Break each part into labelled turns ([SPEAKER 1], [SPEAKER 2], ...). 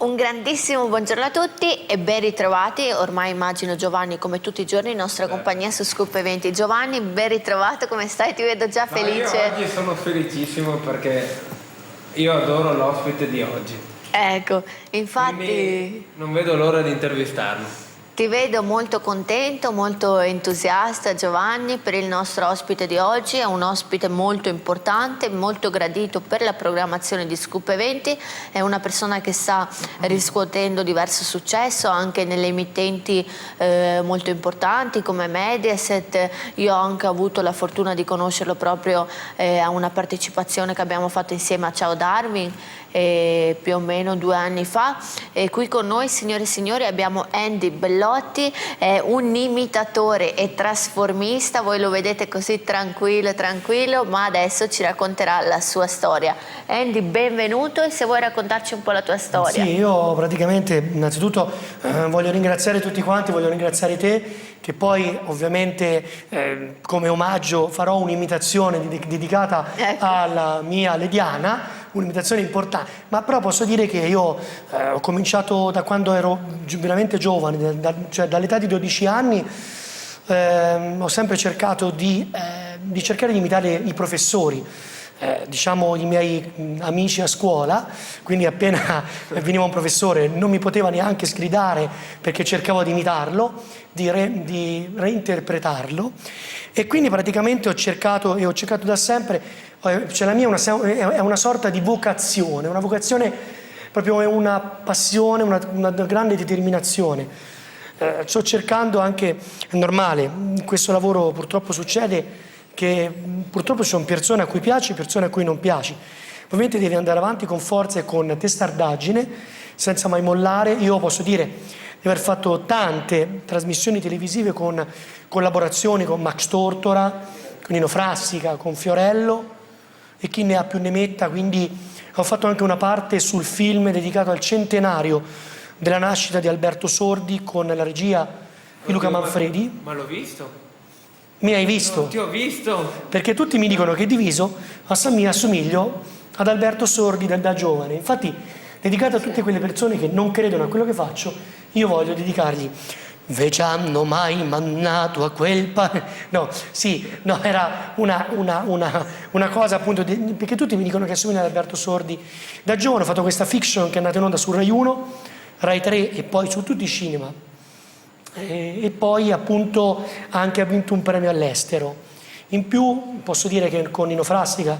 [SPEAKER 1] Un grandissimo buongiorno a tutti e ben ritrovati. Ormai immagino Giovanni come tutti i giorni in nostra compagnia su Scoop Eventi. Giovanni, ben ritrovato, come stai? Ti vedo già felice.
[SPEAKER 2] Io oggi sono felicissimo perché io adoro l'ospite di oggi.
[SPEAKER 1] Ecco, infatti
[SPEAKER 2] quindi non vedo l'ora di intervistarlo.
[SPEAKER 1] ti vedo molto contento, molto entusiasta Giovanni per il nostro ospite di oggi. È un ospite molto importante, molto gradito per la programmazione di Scoop Eventi. È una persona che sta riscuotendo diverso successo anche nelle emittenti molto importanti come Mediaset. Io ho anche avuto la fortuna di conoscerlo proprio a una partecipazione che abbiamo fatto insieme a Ciao Darwin più o meno 2 anni fa. E qui con noi, signore e signori, abbiamo Andy Bellotti, è un imitatore e trasformista. Voi lo vedete così tranquillo, ma adesso ci racconterà la sua storia. Andy, benvenuto, e se vuoi raccontarci un po' la tua storia.
[SPEAKER 3] Sì, io praticamente innanzitutto voglio ringraziare tutti quanti, voglio ringraziare te, che poi ovviamente come omaggio farò un'imitazione dedicata alla mia Lediana, un'imitazione importante, ma però posso dire che io ho cominciato da quando ero veramente giovane, cioè dall'età di 12 anni. Ho sempre cercato di cercare di imitare i professori, diciamo i miei amici a scuola, quindi appena veniva un professore non mi poteva neanche sgridare perché cercavo di imitarlo, di reinterpretarlo, e quindi praticamente ho cercato da sempre. Cioè la mia è una sorta di vocazione, una vocazione proprio, è una passione, una grande determinazione. Sto cercando anche, è normale, in questo lavoro purtroppo succede che purtroppo ci sono persone a cui piaci, persone a cui non piaci. Ovviamente devi andare avanti con forza e con testardaggine, senza mai mollare. Io posso dire di aver fatto tante trasmissioni televisive con collaborazioni con Max Tortora, con Nino Frassica, con Fiorello, e chi ne ha più ne metta. Quindi ho fatto anche una parte sul film dedicato al centenario della nascita di Alberto Sordi con la regia di Luca Manfredi.
[SPEAKER 2] Ma l'ho visto.
[SPEAKER 3] Mi hai visto?
[SPEAKER 2] Ti ho visto.
[SPEAKER 3] Perché tutti mi dicono che diviso mi assomiglio ad Alberto Sordi da giovane. Infatti, dedicato a tutte quelle persone che non credono a quello che faccio, io voglio dedicargli "Ve ci hanno mai mannato a quel era una cosa appunto, perché tutti mi dicono che assomiglia ad Alberto Sordi da giovane. Ho fatto questa fiction che è andata in onda su Rai 1, Rai 3 e poi su tutti i cinema. E poi appunto anche ha vinto un premio all'estero. In più posso dire che con Nino Frassica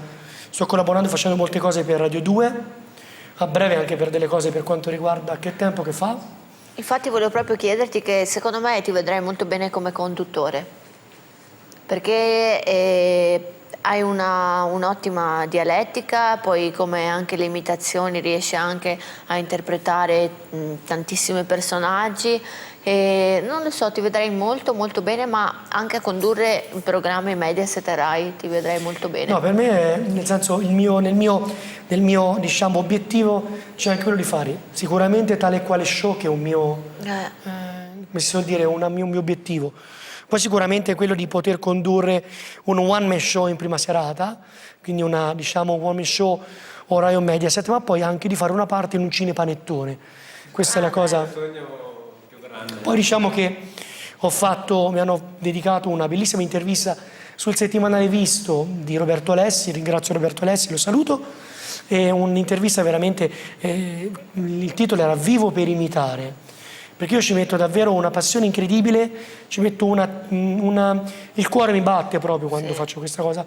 [SPEAKER 3] sto collaborando, facendo molte cose per Radio 2, a breve anche per delle cose per quanto riguarda Che tempo che fa.
[SPEAKER 1] Infatti volevo proprio chiederti che secondo me ti vedrai molto bene come conduttore, perché hai un'ottima dialettica, poi come anche le imitazioni riesci anche a interpretare tantissimi personaggi, e non lo so, ti vedrei molto bene, ma anche a condurre programmi Mediaset e Rai ti vedrei molto bene.
[SPEAKER 3] No, per me, nel senso, nel mio diciamo obiettivo c'è anche quello di fare sicuramente tale e quale show, che è un mio come si suol dire, un mio obiettivo. Poi sicuramente quello di poter condurre un one man show in prima serata, quindi una, diciamo, one man show orario Mediaset, ma poi anche di fare una parte in un cinepanettone. Questa è la cosa.
[SPEAKER 2] È il sogno più grande.
[SPEAKER 3] Poi diciamo che mi hanno dedicato una bellissima intervista sul settimanale Visto di Roberto Alessi, ringrazio Roberto Alessi, lo saluto, è un'intervista veramente, il titolo era Vivo per imitare. Perché io ci metto davvero una passione incredibile, ci metto il cuore mi batte proprio quando faccio questa cosa.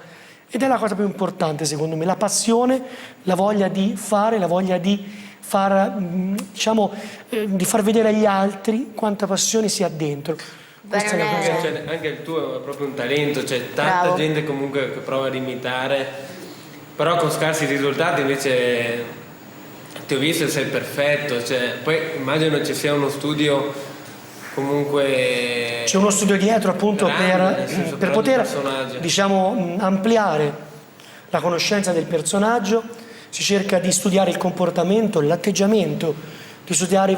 [SPEAKER 3] Ed è la cosa più importante secondo me, la passione, la voglia di fare, la voglia di diciamo, di far vedere agli altri quanta passione si ha dentro. Questa è la cosa.
[SPEAKER 2] Cioè, anche il tuo è proprio un talento, c'è tanta
[SPEAKER 1] Bravo.
[SPEAKER 2] gente comunque che prova ad imitare, però con scarsi risultati. Invece ti ho visto e sei perfetto, cioè, poi immagino ci sia uno studio comunque.
[SPEAKER 3] C'è uno studio dietro appunto
[SPEAKER 2] grande, nel senso,
[SPEAKER 3] per
[SPEAKER 2] ogni
[SPEAKER 3] poter,
[SPEAKER 2] personaggio.
[SPEAKER 3] diciamo, ampliare la conoscenza del personaggio. Si cerca di studiare il comportamento, l'atteggiamento, di studiare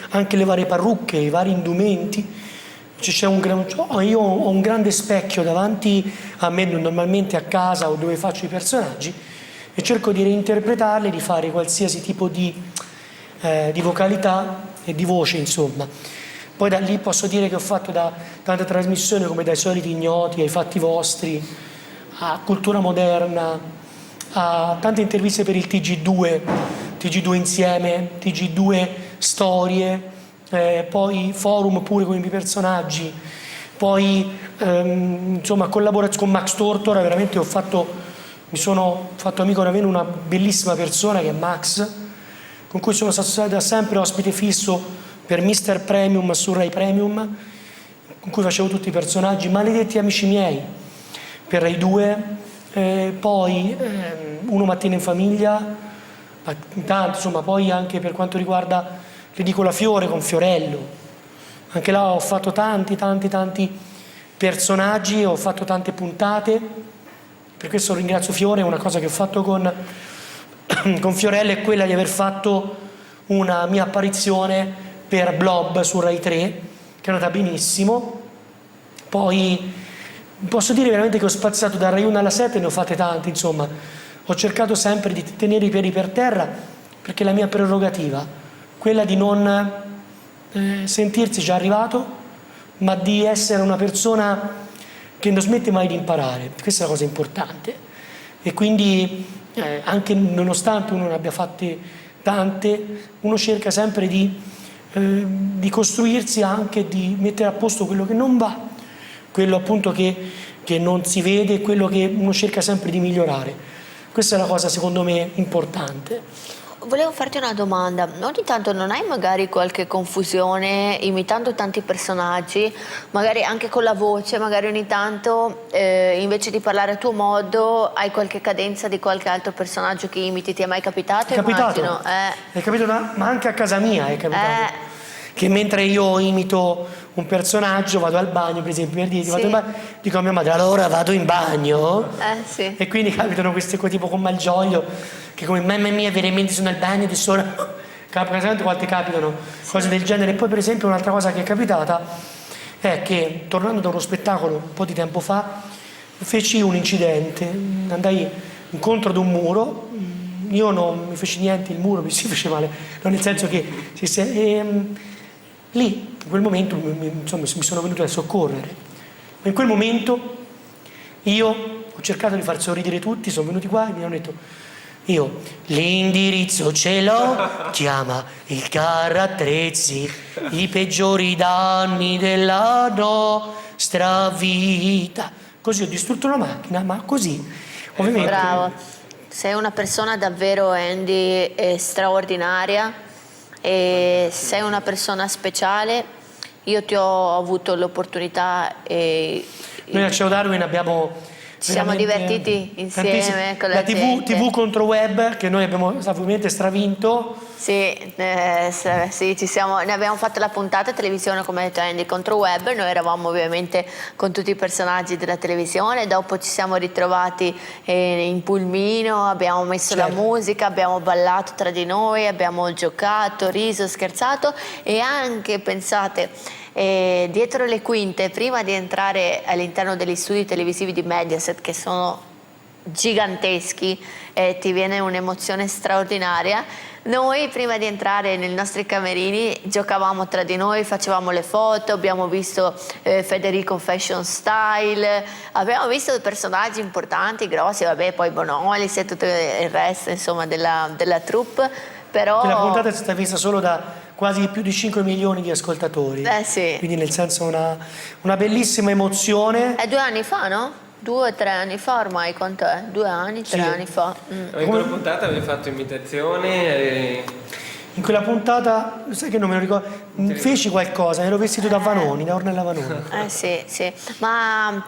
[SPEAKER 3] anche le varie parrucche, i vari indumenti. Io ho un grande specchio davanti a me normalmente a casa o dove faccio i personaggi e cerco di reinterpretarli, di fare qualsiasi tipo di vocalità e di voce, insomma. Poi da lì posso dire che ho fatto da tante trasmissioni come Dai soliti ignoti, ai fatti vostri, a Cultura moderna, a tante interviste per il TG2 insieme, TG2 storie, poi forum pure con i miei personaggi, poi insomma collaborazione con Max Tortora, veramente mi sono fatto amico veramente una bellissima persona che è Max, con cui sono stato da sempre ospite fisso per Mister Premium su Rai Premium, con cui facevo tutti i personaggi, Maledetti amici miei per Rai 2, poi Uno mattina in famiglia, tanto, insomma, poi anche per quanto riguarda L'edicola Fiore con Fiorello, anche là ho fatto tanti personaggi, ho fatto tante puntate, per questo ringrazio Fiore. Una cosa che ho fatto con Fiorello è quella di aver fatto una mia apparizione per Blob su Rai 3, che è andata benissimo. Poi posso dire veramente che ho spaziato da Rai 1 alla 7, ne ho fatte tante, insomma. Ho cercato sempre di tenere i piedi per terra, perché è la mia prerogativa, quella di non sentirsi già arrivato, ma di essere una persona che non smette mai di imparare. Questa è la cosa importante. E quindi anche nonostante uno ne abbia fatte tante, uno cerca sempre di costruirsi, anche di mettere a posto quello che non va, quello appunto che non si vede, quello che uno cerca sempre di migliorare. Questa è la cosa secondo me importante.
[SPEAKER 1] Volevo farti una domanda, ogni tanto non hai magari qualche confusione imitando tanti personaggi, magari anche con la voce, magari ogni tanto invece di parlare a tuo modo hai qualche cadenza di qualche altro personaggio che imiti, ti è mai capitato?
[SPEAKER 3] È capitato,
[SPEAKER 1] Immagino.
[SPEAKER 3] è capitato, ma anche a casa mia è capitato. Che mentre io imito un personaggio, vado al bagno, per esempio, per dire,
[SPEAKER 1] Sì.
[SPEAKER 3] vado in bagno, dico a mia madre, allora vado in bagno.
[SPEAKER 1] Sì.
[SPEAKER 3] E quindi capitano queste cose tipo con Malgioglio, che come mamma mia veramente sono al bagno di sola. Tante volte capitano cose del genere. E poi per esempio un'altra cosa che è capitata è che tornando da uno spettacolo un po' di tempo fa, feci un incidente, andai incontro ad un muro, io non mi feci niente, il muro mi si fece male, non nel senso che lì, in quel momento, insomma, mi sono venuto a soccorrere. Ma in quel momento io ho cercato di far sorridere tutti, sono venuti qua e mi hanno detto, io l'indirizzo ce l'ho, chiama il carro attrezzi, i peggiori danni della nostra vita. Così ho distrutto la macchina, ma così, ovviamente.
[SPEAKER 1] Bravo, sei una persona davvero, Andy, straordinaria. E sei una persona speciale. Io ti ho avuto l'opportunità e
[SPEAKER 3] noi a Ciao Darwin abbiamo
[SPEAKER 1] ci siamo divertiti insieme con la gente.
[SPEAKER 3] TV contro web, che noi abbiamo ovviamente stravinto.
[SPEAKER 1] Sì, ne abbiamo fatto la puntata televisione, come ha detto Andy, contro web. Noi eravamo ovviamente con tutti i personaggi della televisione, dopo ci siamo ritrovati in pulmino, abbiamo messo la musica, abbiamo ballato tra di noi, abbiamo giocato, riso, scherzato e anche, pensate, E dietro le quinte, prima di entrare all'interno degli studi televisivi di Mediaset, che sono giganteschi e ti viene un'emozione straordinaria, noi prima di entrare nei nostri camerini giocavamo tra di noi, facevamo le foto, abbiamo visto Federico Fashion Style, abbiamo visto personaggi importanti, grossi, vabbè, poi Bonolis e tutto il resto, insomma, della troupe, però...
[SPEAKER 3] La puntata è stata vista solo da quasi più di 5 milioni di ascoltatori.
[SPEAKER 1] Sì.
[SPEAKER 3] Quindi nel senso una bellissima emozione.
[SPEAKER 1] È 2 anni fa, no? 2 o 3 anni fa ormai, quanto è? 2 anni, 3
[SPEAKER 3] Sì.
[SPEAKER 1] anni fa.
[SPEAKER 2] In quella puntata avevi fatto imitazioni e...
[SPEAKER 3] In quella puntata, sai che non me lo ricordo, feci qualcosa, ero vestito da Vanoni, da Ornella Vanoni.
[SPEAKER 1] Sì, sì, ma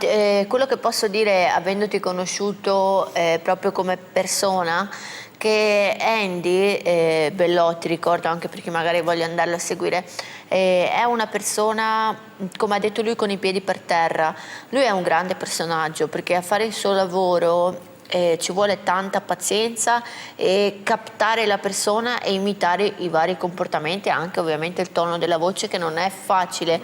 [SPEAKER 1] quello che posso dire, avendoti conosciuto proprio come persona, che Andy Bellotti, ricordo anche perché magari voglio andarlo a seguire, è una persona, come ha detto lui, con i piedi per terra. Lui è un grande personaggio perché a fare il suo lavoro ci vuole tanta pazienza e captare la persona e imitare i vari comportamenti, anche ovviamente il tono della voce, che non è facile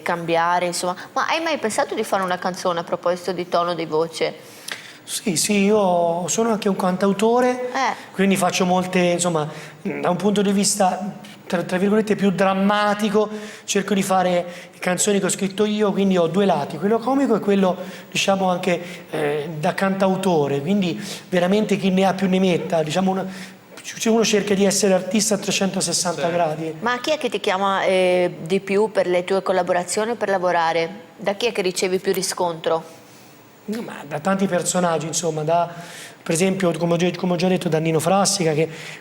[SPEAKER 1] cambiare, insomma. Ma hai mai pensato di fare una canzone a proposito di tono di voce?
[SPEAKER 3] Sì, io sono anche un cantautore, quindi faccio molte, insomma, da un punto di vista tra virgolette più drammatico, cerco di fare canzoni che ho scritto io, quindi ho 2 lati, quello comico e quello, diciamo, anche da cantautore, quindi veramente chi ne ha più ne metta, diciamo, uno cerca di essere artista a 360 gradi.
[SPEAKER 1] Ma chi è che ti chiama di più per le tue collaborazioni, per lavorare? Da chi è che ricevi più riscontro?
[SPEAKER 3] Ma da tanti personaggi, insomma, per esempio, come ho già detto, da Nino Frassica,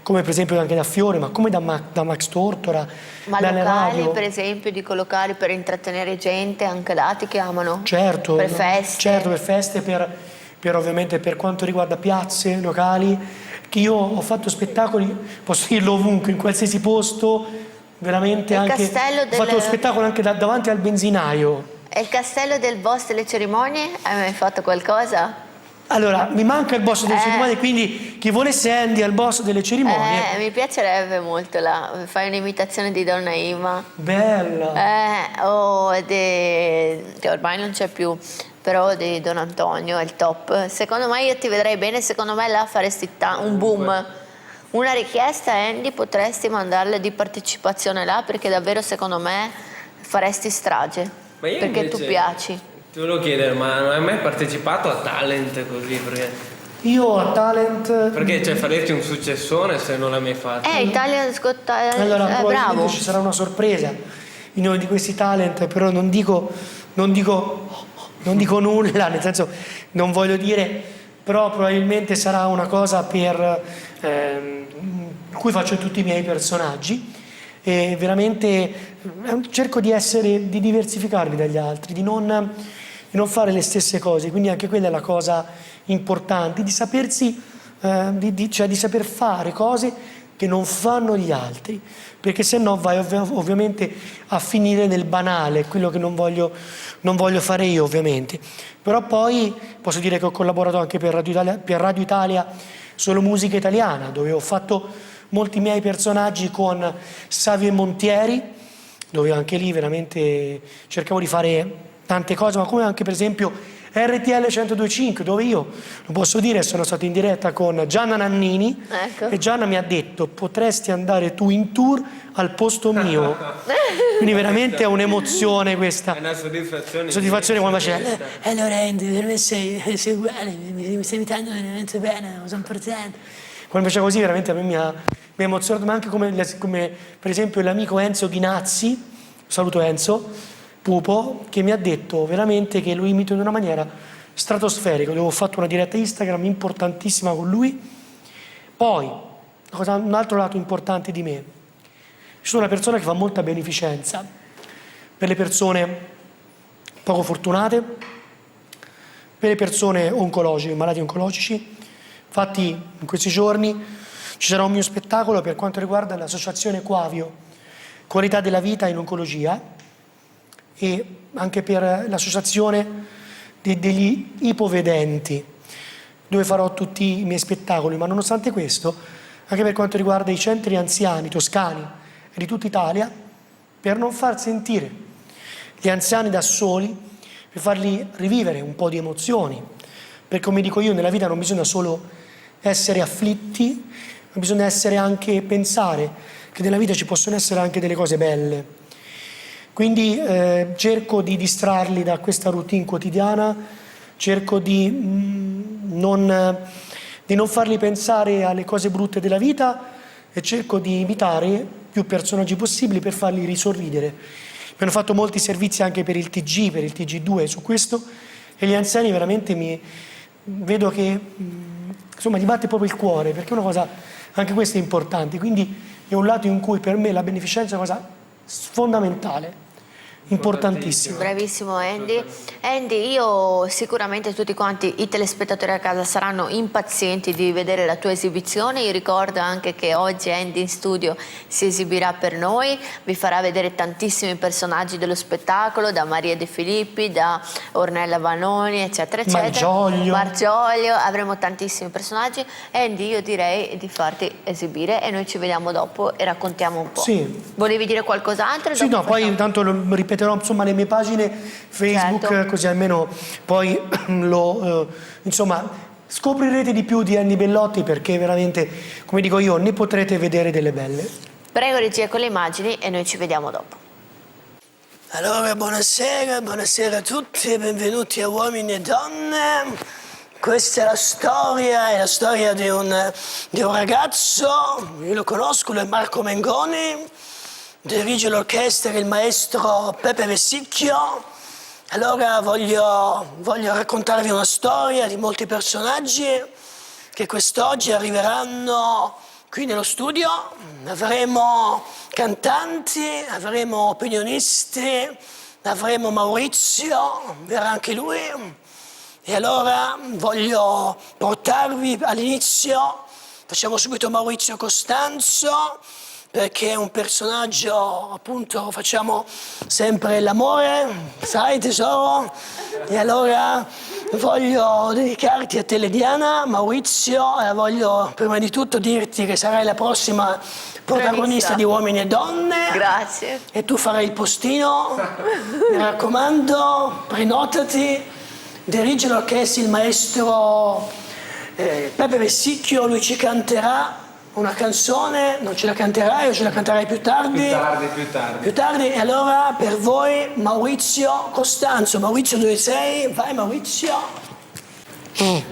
[SPEAKER 3] come per esempio anche da Fiore, ma come da Max Tortora,
[SPEAKER 1] ma
[SPEAKER 3] dalle
[SPEAKER 1] locali,
[SPEAKER 3] radio.
[SPEAKER 1] per esempio, dico locali per intrattenere gente, anche là ti chiamano?
[SPEAKER 3] Certo.
[SPEAKER 1] Per feste?
[SPEAKER 3] Certo, per feste, per ovviamente per quanto riguarda piazze, locali, che io ho fatto spettacoli, posso dirlo ovunque, in qualsiasi posto, veramente anche... Ho fatto lo spettacolo anche davanti al benzinaio.
[SPEAKER 1] E il castello del boss delle cerimonie? Hai mai fatto qualcosa?
[SPEAKER 3] Allora, mi manca il boss delle cerimonie, quindi chi volesse Andy al boss delle cerimonie.
[SPEAKER 1] Mi piacerebbe molto là. Fai un'imitazione di Donna Ima.
[SPEAKER 3] Bella.
[SPEAKER 1] Che ormai non c'è più, però di Don Antonio è il top. Secondo me io ti vedrei bene, secondo me là faresti un boom. Una richiesta, Andy, potresti mandarle di partecipazione là, perché davvero secondo me faresti strage. Perché invece, tu piaci.
[SPEAKER 2] Ti volevo chiedere, ma non hai mai partecipato a talent così?
[SPEAKER 3] Io a talent...
[SPEAKER 2] Perché cioè, faresti un successone se non l'hai mai fatto?
[SPEAKER 1] Italian Got Talent,
[SPEAKER 3] allora, probabilmente
[SPEAKER 1] bravo.
[SPEAKER 3] ci sarà una sorpresa in uno di questi talent, però non dico nulla, nel senso non voglio dire, però probabilmente sarà una cosa per cui faccio tutti i miei personaggi. E veramente cerco di diversificarmi dagli altri, di non fare le stesse cose, quindi anche quella è la cosa importante, di sapersi, cioè di saper fare cose che non fanno gli altri, perché se no vai ovviamente a finire nel banale, quello che non voglio fare io ovviamente. Però poi posso dire che ho collaborato anche per Radio Italia, Solo Musica Italiana, dove ho fatto molti miei personaggi con Savio e Montieri, dove anche lì veramente cercavo di fare tante cose, ma come anche per esempio RTL 102.5, dove io, lo posso dire, sono stato in diretta con Gianna Nannini,
[SPEAKER 1] ecco.
[SPEAKER 3] E Gianna mi ha detto: potresti andare tu in tour al posto mio. Quindi veramente è un'emozione questa.
[SPEAKER 2] È una soddisfazione.
[SPEAKER 3] Soddisfazione quando faceva
[SPEAKER 4] allora Andy, per me sei uguale, mi stai imitando veramente bene, sono presente.
[SPEAKER 3] Quando faceva così veramente a me mi ha emozionato, ma anche come per esempio l'amico Enzo Ghinazzi, saluto Enzo Pupo, che mi ha detto veramente che lo imito in una maniera stratosferica. Avevo fatto una diretta Instagram importantissima con lui. Poi, un altro lato importante di me, sono una persona che fa molta beneficenza per le persone poco fortunate, per le persone oncologiche, malati oncologici. Infatti in questi giorni ci sarà un mio spettacolo per quanto riguarda l'associazione Quavio, Qualità della Vita in Oncologia, e anche per l'associazione degli ipovedenti, dove farò tutti i miei spettacoli. Ma nonostante questo, anche per quanto riguarda i centri anziani toscani e di tutta Italia, per non far sentire gli anziani da soli, per farli rivivere un po' di emozioni, perché come dico io, nella vita non bisogna solo essere afflitti, ma bisogna essere anche pensare che nella vita ci possono essere anche delle cose belle. Quindi cerco di distrarli da questa routine quotidiana, cerco di non farli pensare alle cose brutte della vita e cerco di imitare più personaggi possibili per farli risorridere. Mi hanno fatto molti servizi anche per il TG, per il TG2 su questo, e gli anziani veramente vedo che insomma gli batte proprio il cuore, perché è una cosa, anche questo è importante, quindi è un lato in cui per me la beneficenza è una cosa fondamentale, importantissimo.
[SPEAKER 1] Bravissimo Andy. Andy, io sicuramente tutti quanti i telespettatori a casa saranno impazienti di vedere la tua esibizione. Io ricordo anche che oggi Andy in studio si esibirà per noi, vi farà vedere tantissimi personaggi dello spettacolo, da Maria De Filippi, da Ornella Vanoni, eccetera eccetera. Margioglio, avremo tantissimi personaggi. Andy, io direi di farti esibire e noi ci vediamo dopo e raccontiamo un po'.
[SPEAKER 3] Sì.
[SPEAKER 1] Volevi dire qualcos'altro?
[SPEAKER 3] Sì, no, poi intanto lo ripeterò insomma le mie pagine Facebook, certo. Così almeno poi insomma scoprirete di più di Andy Bellotti, perché veramente, come dico io, ne potrete vedere delle belle.
[SPEAKER 1] Prego regia con le immagini e noi ci vediamo dopo.
[SPEAKER 4] Allora, buonasera a tutti, benvenuti a Uomini e Donne. Questa è la storia di un ragazzo, io lo conosco, lui è Marco Mengoni, dirige l'orchestra il maestro Pepe Vessicchio. Allora voglio raccontarvi una storia di molti personaggi che quest'oggi arriveranno qui nello studio. Avremo cantanti, avremo opinionisti, avremo Maurizio, verrà anche lui. E allora voglio portarvi all'inizio, facciamo subito Maurizio Costanzo, perché è un personaggio, appunto, facciamo sempre l'amore, sai tesoro? E allora voglio dedicarti a te, Diana, Maurizio, e voglio prima di tutto dirti che sarai la prossima protagonista di Uomini e Donne.
[SPEAKER 1] Grazie.
[SPEAKER 4] E tu farai il postino, mi raccomando, prenotati, dirige l'orchestra il maestro Pepe Vessicchio, lui ci canterà una canzone, non ce la canterai o ce la canterai più tardi? Più tardi, e allora per voi Maurizio Costanzo. Maurizio, dove sei? Vai Maurizio.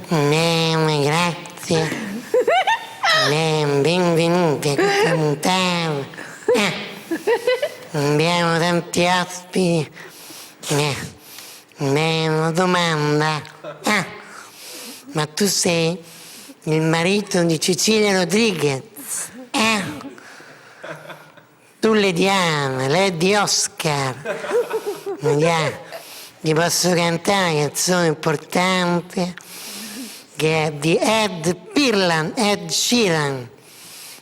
[SPEAKER 5] Grazie. Benvenuti a questa puntata. Abbiamo tanti ospiti. Una domanda. Ma tu sei il marito di Cecilia Rodriguez? Tu Diana, lei è di Oscar. Gli posso cantare una canzone importante che è di Ed Sheeran,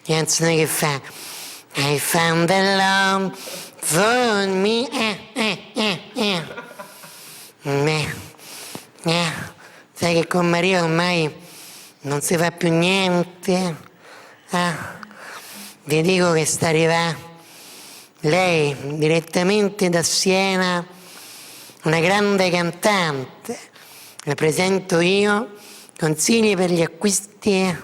[SPEAKER 5] la canzone che fa I found a love for me. Sai che con Maria ormai non si fa più niente. Vi dico che sta arrivando lei direttamente da Siena, una grande cantante. La presento io, consigli per gli acquisti,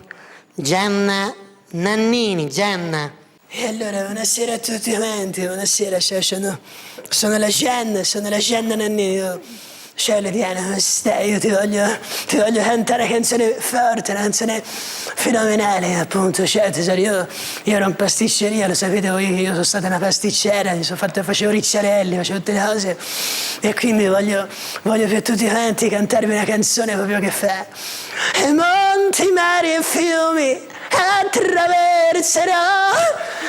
[SPEAKER 5] Gianna Nannini. Gianna.
[SPEAKER 4] E allora, buonasera a tutti quanti, buonasera, sono la Gianna Nannini. Ciao Diana, come stai? Io ti voglio cantare una canzone forte, una canzone fenomenale, appunto. Cioè, tesoro, io ero in pasticceria, lo sapete voi che io sono stata una pasticcera, facevo ricciarelli, facevo tutte le cose, e quindi voglio per tutti quanti cantarvi una canzone proprio che fa e monti, mari e fiumi attraverserò,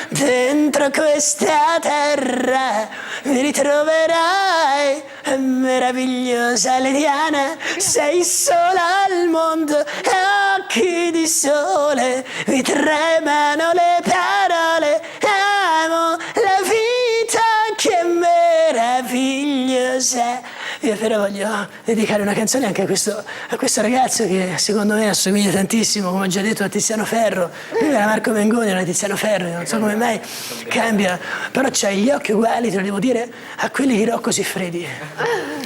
[SPEAKER 4] dentro questa terra mi ritroverai, meravigliosa Diana, sei sola al mondo, occhi di sole, mi tremano le parole, amo la vita che è meravigliosa, Io però voglio dedicare una canzone anche a questo ragazzo che secondo me assomiglia tantissimo, come ho già detto, a Tiziano Ferro. Lui era Marco Mengoni, era Tiziano Ferro, non so come mai cambia, però c'ha gli occhi uguali, te lo devo dire, a quelli di Rocco Siffredi.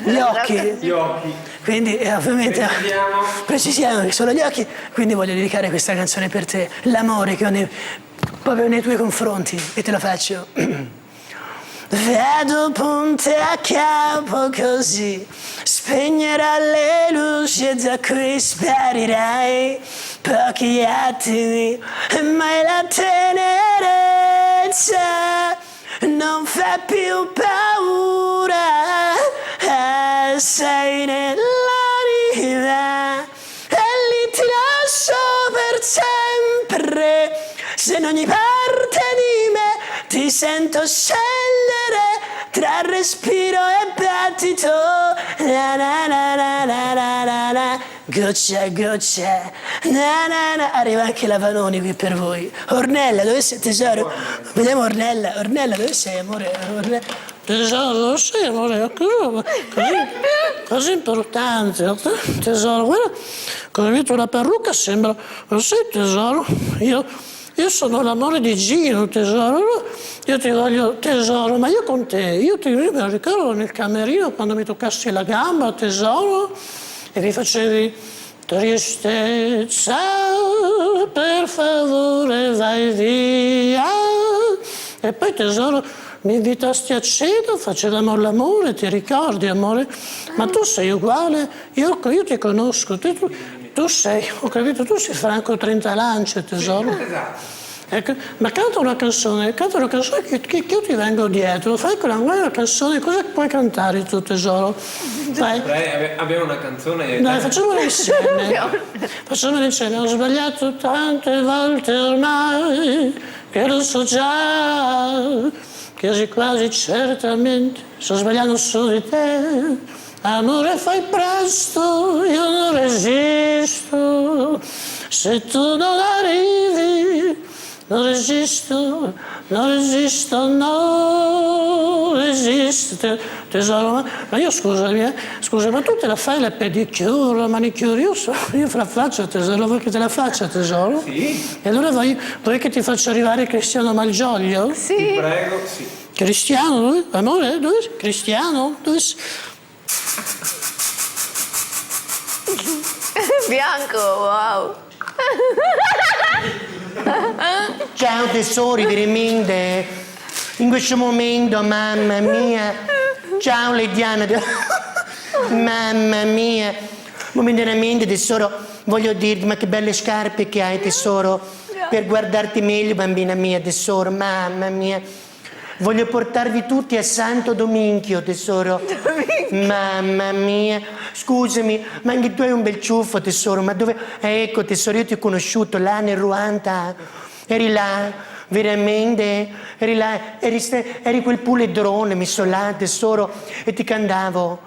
[SPEAKER 4] Gli occhi. Quindi ovviamente precisiamo che sono gli occhi, quindi voglio dedicare questa canzone per te, l'amore che ho proprio nei tuoi confronti, e te la faccio. Vedo punte a capo così, spegnerà le luci e da qui sparirai pochi attimi, ma la tenerezza non fa più paura, sei nell'anima e lì ti lascio per sempre. Se in ogni parte di me ti sento scendere tra respiro e battito, na na na na na na na na, goccia a goccia, na na na. Arriva anche la Vanoni qui per voi. Ornella, dove sei tesoro? Vediamo Ornella, dove sei amore? Tesoro, dove sei amore? Così importante, tesoro, guarda, come hai visto la parrucca sembra, lo sai tesoro, io sono l'amore di Gino, tesoro, io ti voglio, tesoro, ma io con te, io me lo ricordo nel camerino quando mi toccassi la gamba, tesoro, e mi facevi tristezza, per favore vai via, e poi tesoro mi invitasti a cena, facevamo l'amore, ti ricordi amore? Ma tu sei uguale, io ti conosco, tu sei, ho capito, tu sei Franco Trentalance, tesoro.
[SPEAKER 2] Esatto.
[SPEAKER 4] Ecco, ma canta una canzone che io ti vengo dietro, fai una canzone, cosa puoi cantare tu tesoro? Dai.
[SPEAKER 2] Abbiamo una canzone.
[SPEAKER 4] Dai, facciamola insieme. Ho sbagliato tante volte ormai, che lo so già, che quasi certamente sto sbagliando su di te. Amore fai presto, io non resisto, se tu non arrivi, non resisto, tesoro, ma io scusa, ma tu te la fai la pedicure, la manicure, io la faccio tesoro, vuoi che te la faccia tesoro?
[SPEAKER 2] Sì.
[SPEAKER 4] E allora vuoi che ti faccia arrivare Cristiano Malgioglio?
[SPEAKER 1] Sì.
[SPEAKER 2] Ti prego, sì.
[SPEAKER 4] Cristiano, dove? Amore, dove? Cristiano, dove?
[SPEAKER 1] Bianco, wow.
[SPEAKER 3] Ciao tesori, veramente. In questo momento, mamma mia. Ciao Lediana. Mamma mia. Momentaneamente tesoro, voglio dirti, ma che belle scarpe che hai tesoro. Per guardarti meglio, bambina mia, tesoro, mamma mia. Voglio portarvi tutti a Santo Dominchio, tesoro. Mamma mia. Scusami, ma anche tu hai un bel ciuffo, tesoro. Ma dove? Ecco, tesoro, io ti ho conosciuto là nel Ruanda. Eri là, veramente. Eri là, eri quel puledrone messo là, tesoro. E ti cantavo.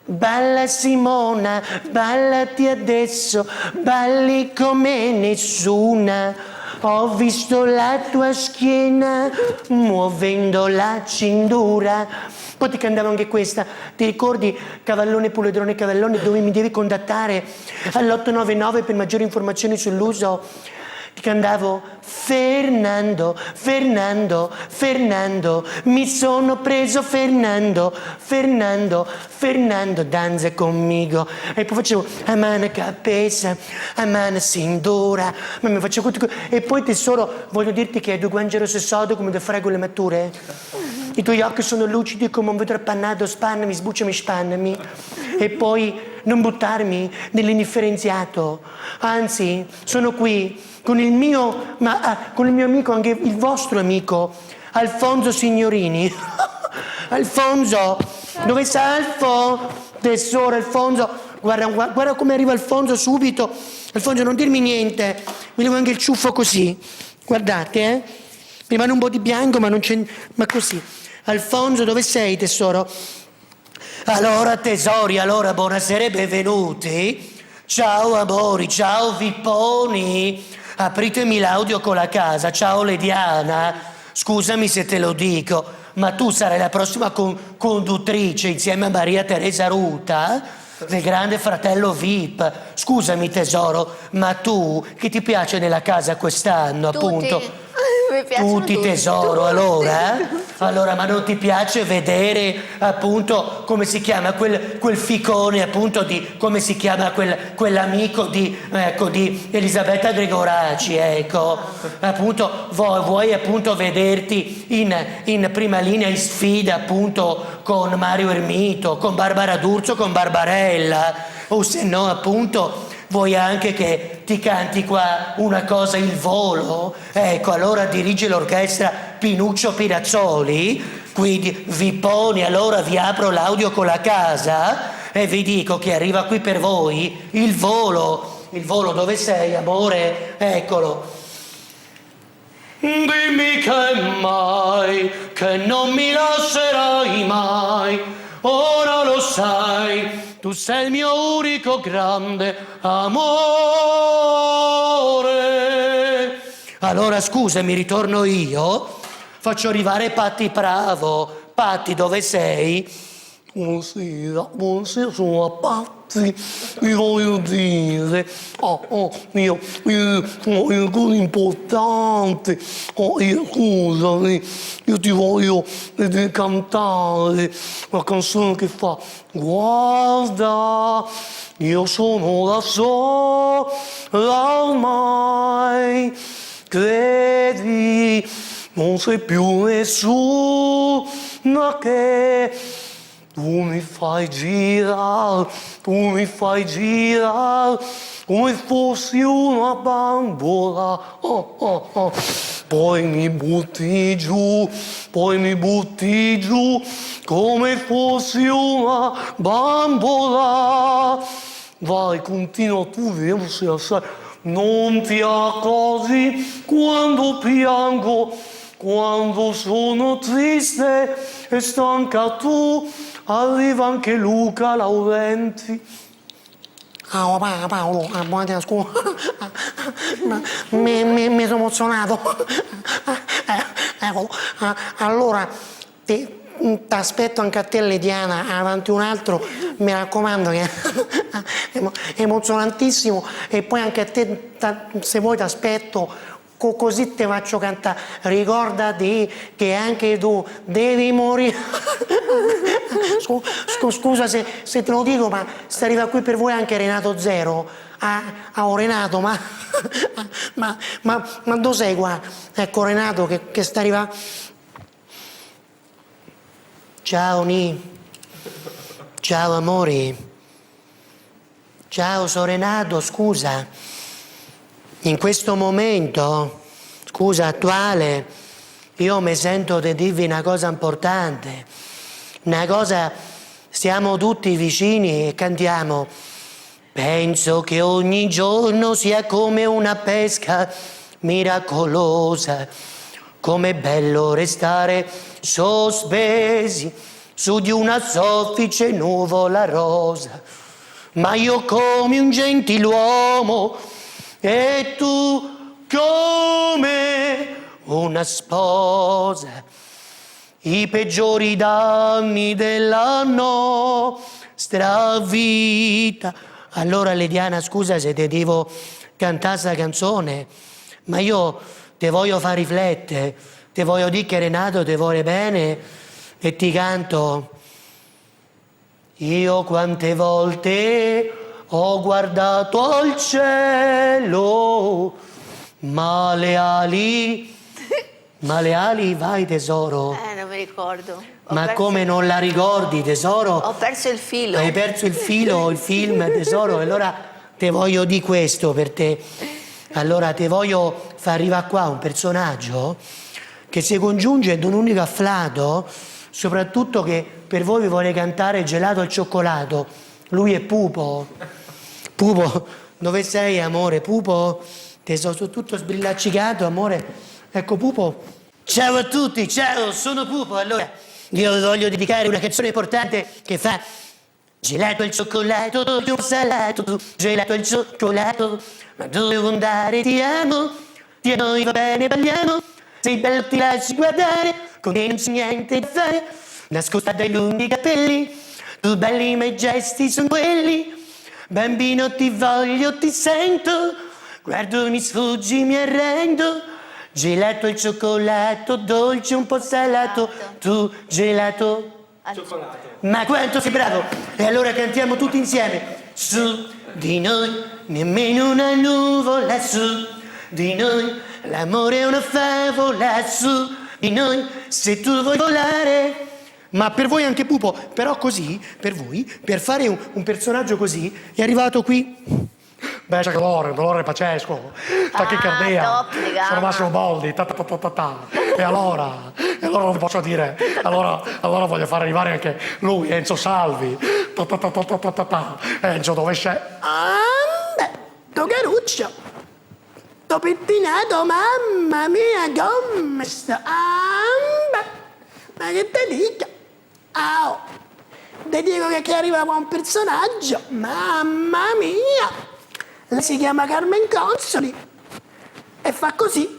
[SPEAKER 3] Balla Simona, ballati adesso, balli come nessuna. Ho visto la tua schiena muovendo la cintura. Poi ti cantavo anche questa. Ti ricordi Cavallone Puledrone Cavallone, dove mi devi contattare all'899 per maggiori informazioni sull'uso? Ti cantavo Fernando, Fernando, Fernando, mi sono preso Fernando, Fernando, Fernando, danza conmigo. E poi facevo Amana capesa, Amana cintura, ma mi facevo e poi tesoro, voglio dirti che hai due guance rosse sodo come da fare con le mature. I tuoi occhi sono lucidi come un vetro appannato, spannami, sbucciami, spannami. E poi non buttarmi nell'indifferenziato. Anzi, sono qui con il mio amico, anche il vostro amico, Alfonso Signorini. Alfonso, dove sta Alfonso? Tesoro, Alfonso, guarda come arriva Alfonso subito. Alfonso, non dirmi niente, mi levo anche il ciuffo così. Guardate, mi rimane un po' di bianco, ma non c'è, ma così. Alfonso, dove sei, tesoro? Allora, tesori, allora, buonasera e benvenuti. Ciao, amori, ciao, vipponi. Apritemi l'audio con la casa. Ciao, Lediana. Scusami se te lo dico,
[SPEAKER 4] ma tu sarai la prossima conduttrice insieme a Maria Teresa Ruta del Grande Fratello VIP. Scusami tesoro, ma tu che ti piace nella casa quest'anno, appunto?
[SPEAKER 1] Mi piacciono
[SPEAKER 4] Tutti tesoro,
[SPEAKER 1] tutti.
[SPEAKER 4] allora? Allora, ma non ti piace vedere appunto come si chiama quel ficone appunto di come si chiama quell'amico di Elisabetta Gregoraci, ecco. Appunto vuoi appunto vederti in prima linea in sfida appunto con Mario Ermito, con Barbara D'Urso, con Barbarella, o se no appunto vuoi anche che ti canti qua una cosa il volo? Ecco, allora dirige l'orchestra Pinuccio Pirazzoli, quindi vi poni, allora vi apro l'audio con la casa e vi dico che arriva qui per voi il volo. Il volo, dove sei, amore? Eccolo. Dimmi che non mi lascerai mai, ora lo sai. Tu sei il mio unico grande amore. Allora scusami, ritorno io. Faccio arrivare Patti Bravo. Patti, dove sei? Buonasera, sono a Patti. Vi voglio dire, io sono una cosa importante. Scusami, io ti voglio cantare una canzone che fa: guarda, io sono da sola ormai, credi, non sei più nessuna che tu mi fai girare come fossi una bambola. Poi mi butti giù come fossi una bambola. Vai, continua tu, vediamo se la sai. Non ti accorgi quando piango, quando sono triste e stanca tu, arriva anche Luca Laurenti.
[SPEAKER 5] Paolo, buonasera, scusa, mi sono emozionato. Ecco, allora ti aspetto anche a te, Lidiana, avanti un altro, mi raccomando, che è emozionantissimo, e poi anche a te, se vuoi, ti aspetto. Così ti faccio cantare. Ricordati che anche tu devi morire. Scusa se te lo dico, ma sta arriva qui per voi anche Renato Zero. Renato, ma dove sei qua? Ecco Renato che sta arrivando. Ciao Ni. Ciao amori. Ciao, sono Renato, scusa. In questo momento, scusa, attuale, io mi sento di dirvi una cosa importante. Una cosa, siamo tutti vicini e cantiamo. Penso che ogni giorno sia come una pesca miracolosa. Com'è bello restare sospesi su di una soffice nuvola rosa. Ma io come un gentiluomo e tu come una sposa, i peggiori danni della nostra vita. Allora Lidiana, scusa se ti devo cantare questa canzone, ma io ti voglio far riflettere, ti voglio dire che Renato ti vuole bene e ti canto. Io quante volte ho guardato al cielo, ma le ali, vai tesoro.
[SPEAKER 1] Non mi ricordo.
[SPEAKER 4] Ma come non la ricordi, tesoro?
[SPEAKER 1] Ho perso il filo.
[SPEAKER 4] Hai perso il filo, il film, tesoro. Allora te voglio di questo per te. Allora te voglio far arrivare qua un personaggio che si congiunge ad un unico afflato, soprattutto che per voi vi vuole cantare Gelato al cioccolato. Lui è Pupo. Pupo, dove sei, amore? Pupo, ti sono tutto sbrillaccicato, amore. Ecco, Pupo. Ciao a tutti, ciao, sono Pupo. Allora, io vi voglio dedicare una canzone importante che fa: gelato al cioccolato, più salato, gelato al cioccolato, ma dove devo andare? Ti amo, va bene, balliamo,
[SPEAKER 5] Sei bello, ti lasci guardare, con te non c'è niente da fare, nascosta dai lunghi capelli, tu belli ma i gesti sono quelli, bambino ti voglio, ti sento, guardo mi sfuggi, mi arrendo, gelato al cioccolato, dolce un po' salato, tu gelato, ma quanto sei bravo, e allora cantiamo tutti insieme, su di noi nemmeno una nuvola, su di noi l'amore è una favola, su di noi se tu vuoi volare. Ma per voi anche Pupo, però così, per voi, per fare un personaggio così, è arrivato qui. Beh, c'è dolore pazzesco, tachicardia,
[SPEAKER 1] top di gamma.
[SPEAKER 5] sono Massimo Boldi, E allora non vi posso dire, allora voglio far arrivare anche lui, Enzo Salvi, Enzo dove c'è?
[SPEAKER 4] Beh, Caruccio, t'ho pettinato, mamma mia, come sta? Ma che te dica? Ti dico che arriva qua un personaggio, mamma mia! Lei si chiama Carmen Consoli e fa così.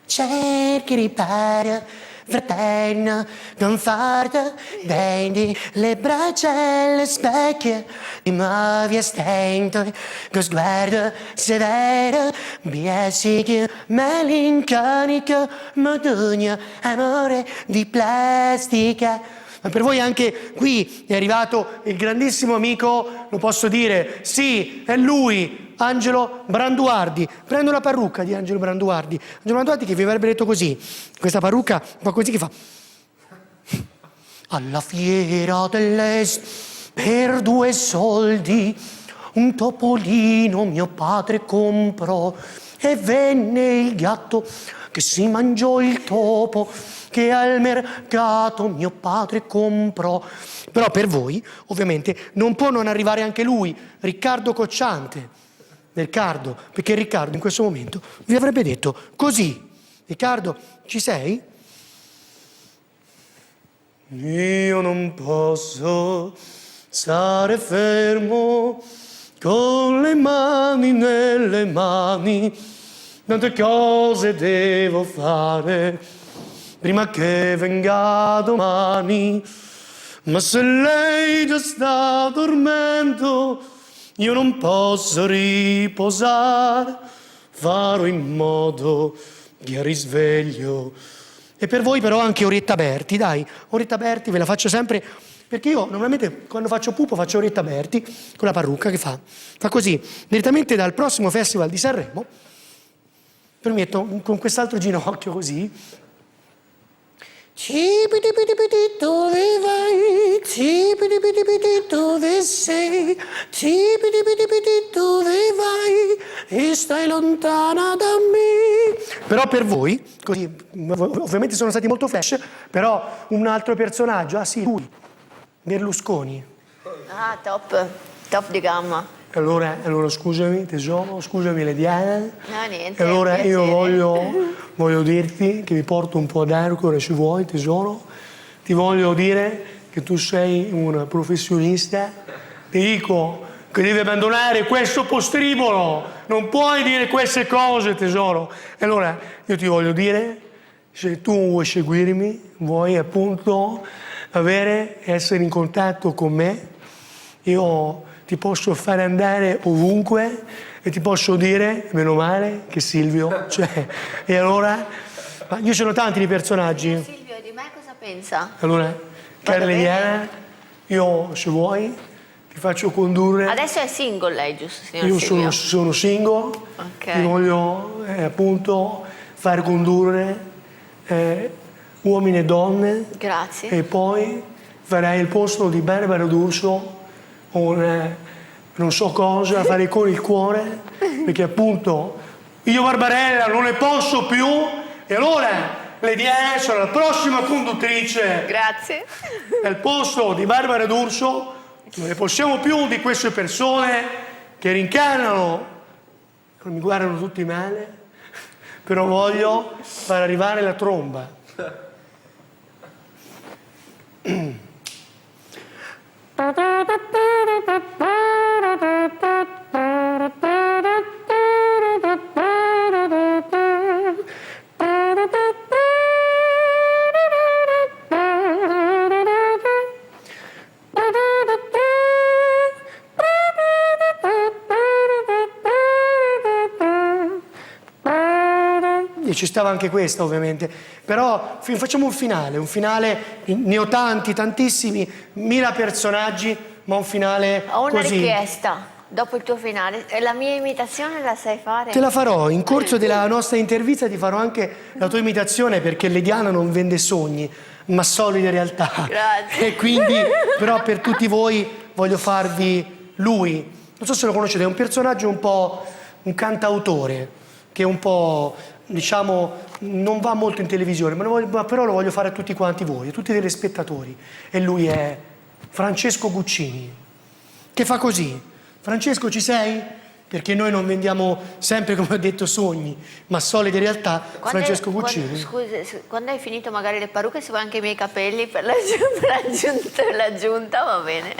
[SPEAKER 5] Cerchi riparo, fratello, conforto, tendi le braccia e le specchie, ti muovi a stento, con sguardo severo, biasico, malinconico, modugno, amore di plastica. Ma per voi anche qui è arrivato il grandissimo amico, lo posso dire, sì, è lui, Angelo Branduardi. Prendo la parrucca di Angelo Branduardi. Angelo Branduardi che vi avrebbe detto così, questa parrucca fa così che fa. Alla fiera dell'est per 2 soldi un topolino mio padre comprò e venne il gatto che si mangiò il topo che al mercato mio padre comprò. Però per voi, ovviamente, non può non arrivare anche lui, Riccardo Cocciante. Riccardo, perché Riccardo in questo momento vi avrebbe detto così. Riccardo, ci sei? Io non posso stare fermo con le mani nelle mani, tante cose devo fare prima che venga domani, ma se lei già sta dormendo io non posso riposare, farò in modo che risveglio. E per voi però anche Orietta Berti, dai, Orietta Berti ve la faccio sempre, perché io normalmente quando faccio Pupo faccio Orietta Berti con la parrucca che fa così, direttamente dal prossimo Festival di Sanremo, poi mi metto con quest'altro ginocchio così. Cipiti dove vai, cipiti dove sei, cipiti dove vai e stai lontana da me. Però per voi, così, ovviamente sono stati molto flash, però un altro personaggio, sì, lui, Berlusconi.
[SPEAKER 1] Top di gamma.
[SPEAKER 3] Allora scusami tesoro, scusami Lediana.
[SPEAKER 1] No, niente.
[SPEAKER 3] Allora io
[SPEAKER 1] piacere.
[SPEAKER 3] voglio dirti che mi porto un po' d'alcol se vuoi tesoro. Ti voglio dire che tu sei un professionista. Ti dico che devi abbandonare questo postribolo. Non puoi dire queste cose tesoro. Allora io ti voglio dire, se tu vuoi seguirmi, vuoi appunto essere in contatto con me, io ti posso fare andare ovunque e ti posso dire, meno male, che Silvio c'è. E allora, ma io sono tanti di personaggi.
[SPEAKER 1] Silvio, di me cosa pensa?
[SPEAKER 3] Allora, cara Liliana, io se vuoi ti faccio condurre.
[SPEAKER 1] Adesso è single lei, giusto signor
[SPEAKER 3] Io
[SPEAKER 1] Silvio?
[SPEAKER 3] sono single,
[SPEAKER 1] Ok.
[SPEAKER 3] ti voglio appunto far condurre uomini e donne.
[SPEAKER 1] Grazie.
[SPEAKER 3] E poi farai il posto di Barbara D'Urso non so cosa, fare con il cuore, perché appunto io Barbarella non ne posso più e allora Lediana sarà la prossima conduttrice.
[SPEAKER 1] Grazie.
[SPEAKER 3] Al posto di Barbara D'Urso non ne possiamo più di queste persone che rincarnano, mi guardano tutti male, però voglio far arrivare la tromba. e ci stava anche questa ovviamente, però facciamo un finale, ne ho tantissimi, 1000 personaggi, ma un finale
[SPEAKER 1] Ho una
[SPEAKER 3] così.
[SPEAKER 1] richiesta. Dopo il tuo finale, la mia imitazione la sai fare?
[SPEAKER 3] Te la farò, in corso della nostra intervista ti farò anche la tua imitazione, perché Lediana non vende sogni, ma solide realtà.
[SPEAKER 1] Grazie.
[SPEAKER 3] E quindi, però per tutti voi voglio farvi lui. Non so se lo conoscete, è un personaggio un po' un cantautore, che un po', diciamo, non va molto in televisione, ma però lo voglio fare a tutti quanti voi, a tutti i telespettatori. E lui è Francesco Guccini, che fa così. Francesco, ci sei? Perché noi non vendiamo sempre, come ho detto, sogni, ma solide realtà. Francesco Guccini.
[SPEAKER 1] Scusa, quando hai finito magari le parrucche, se vuoi anche i miei capelli per l'aggiunta, va bene.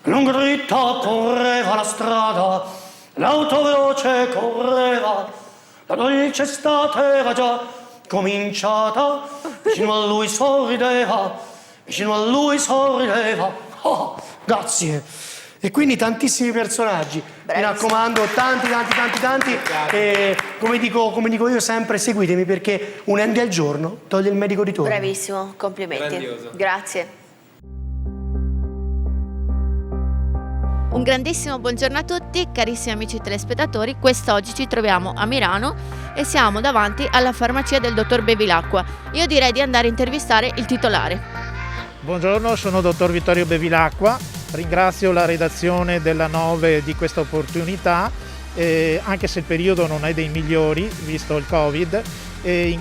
[SPEAKER 3] Lungo dritta correva la strada, l'auto veloce correva, la dolce estate era già cominciata, vicino a lui sorrideva, Oh, grazie. E quindi tantissimi personaggi, mi raccomando, tanti. E come dico io sempre, seguitemi, perché un Andy al giorno toglie il medico di turno.
[SPEAKER 1] Bravissimo, complimenti.
[SPEAKER 2] Grandioso.
[SPEAKER 1] Grazie. Un grandissimo buongiorno a tutti, carissimi amici telespettatori. Quest'oggi ci troviamo a Milano e siamo davanti alla farmacia del dottor Bevilacqua. Io direi di andare a intervistare il titolare.
[SPEAKER 6] Buongiorno, sono dottor Vittorio Bevilacqua. Ringrazio la redazione della 9 di questa opportunità, anche se il periodo non è dei migliori, visto il Covid.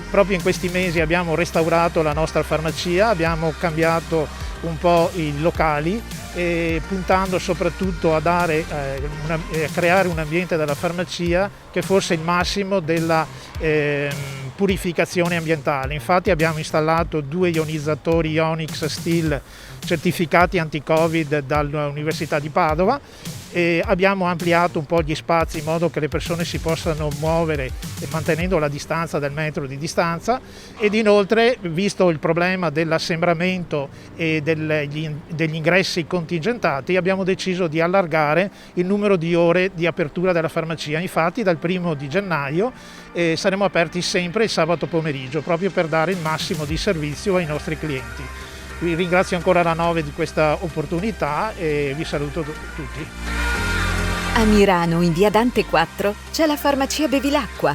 [SPEAKER 6] Proprio in questi mesi abbiamo restaurato la nostra farmacia, abbiamo cambiato un po' i locali, puntando soprattutto a creare un ambiente della farmacia che fosse il massimo della purificazione ambientale. Infatti abbiamo installato 2 ionizzatori Ionix Steel certificati anti-Covid dall'Università di Padova, e abbiamo ampliato un po' gli spazi in modo che le persone si possano muovere mantenendo la distanza del metro di distanza, ed inoltre, visto il problema dell'assembramento e degli ingressi contingentati, abbiamo deciso di allargare il numero di ore di apertura della farmacia. Infatti dal 1° di gennaio saremo aperti sempre il sabato pomeriggio, proprio per dare il massimo di servizio ai nostri clienti. Vi ringrazio ancora la 9 di questa opportunità e vi saluto tutti.
[SPEAKER 7] A Milano, in via Dante 4, c'è la farmacia Bevilacqua.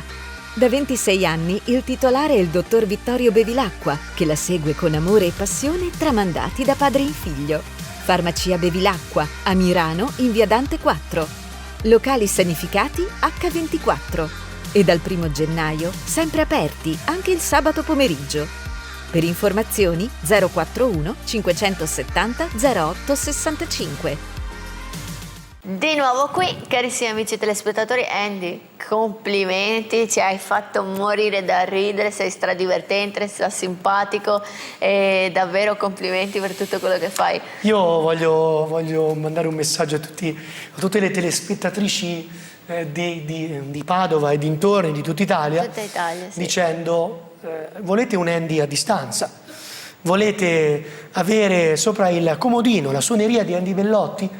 [SPEAKER 7] Da 26 anni il titolare è il dottor Vittorio Bevilacqua, che la segue con amore e passione tramandati da padre in figlio. Farmacia Bevilacqua, a Milano, in via Dante 4. Locali sanificati H24. E dal 1° gennaio sempre aperti anche il sabato pomeriggio. Per informazioni 041 570 08 65.
[SPEAKER 1] Di nuovo qui, carissimi amici telespettatori. Andy, complimenti, ci hai fatto morire da ridere, sei stradivertente, sei simpatico e davvero complimenti per tutto quello che fai.
[SPEAKER 3] Io voglio mandare un messaggio a tutte le telespettatrici di Padova e dintorni, di tutta Italia,
[SPEAKER 1] Sì.
[SPEAKER 3] dicendo: volete un Andy a distanza? Volete avere sopra il comodino la suoneria di Andy Bellotti?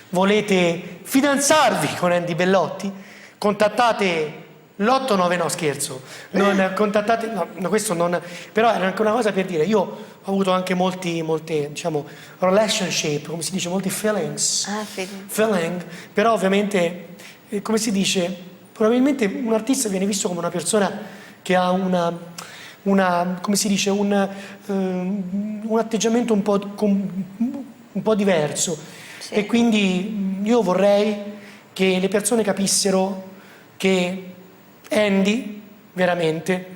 [SPEAKER 3] Volete fidanzarvi con Andy Bellotti? Contattate l'89, no scherzo, contattate, no, questo non, però era anche una cosa per dire, io ho avuto anche molte, diciamo, relationship, come si dice, molti feelings, feeling, però ovviamente, come si dice, probabilmente un artista viene visto come una persona che ha come si dice, un atteggiamento un po' diverso. Sì. E quindi io vorrei che le persone capissero che Andy veramente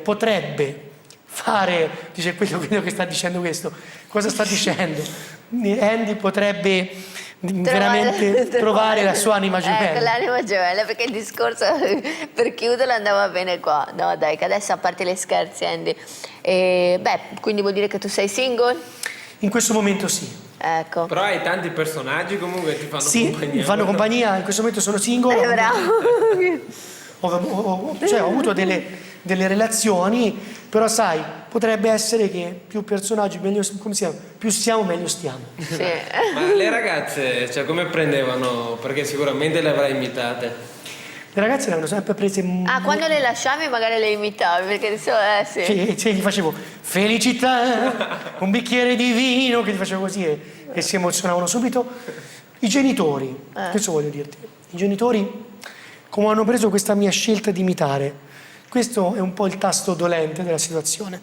[SPEAKER 3] potrebbe fare, dice quello che sta dicendo questo, cosa sta dicendo? Andy potrebbe veramente trovare la sua anima gemella.
[SPEAKER 1] Ecco, l'anima gemella, perché il discorso per chiuderlo andava bene qua. No dai, che adesso, a parte gli scherzi, Andy, quindi vuol dire che tu sei single?
[SPEAKER 3] In questo momento sì.
[SPEAKER 1] Ecco.
[SPEAKER 2] Però hai tanti personaggi comunque che ti fanno compagnia. Sì, mi
[SPEAKER 3] fanno compagnia, in questo momento sono single.
[SPEAKER 1] Bravo.
[SPEAKER 3] Ho avuto delle relazioni, però sai, potrebbe essere che più personaggi, meglio, come si chiama? Più siamo, meglio stiamo.
[SPEAKER 1] Sì.
[SPEAKER 2] Ma le ragazze, come prendevano? Perché sicuramente le avrai imitate.
[SPEAKER 3] Le ragazze le hanno sempre prese...
[SPEAKER 1] Quando le lasciavi magari le imitavi, perché sì.
[SPEAKER 3] Sì, gli facevo felicità, un bicchiere di vino, che gli facevo così e si emozionavano subito. I genitori, questo voglio dirti, i genitori come hanno preso questa mia scelta di imitare, questo è un po' il tasto dolente della situazione.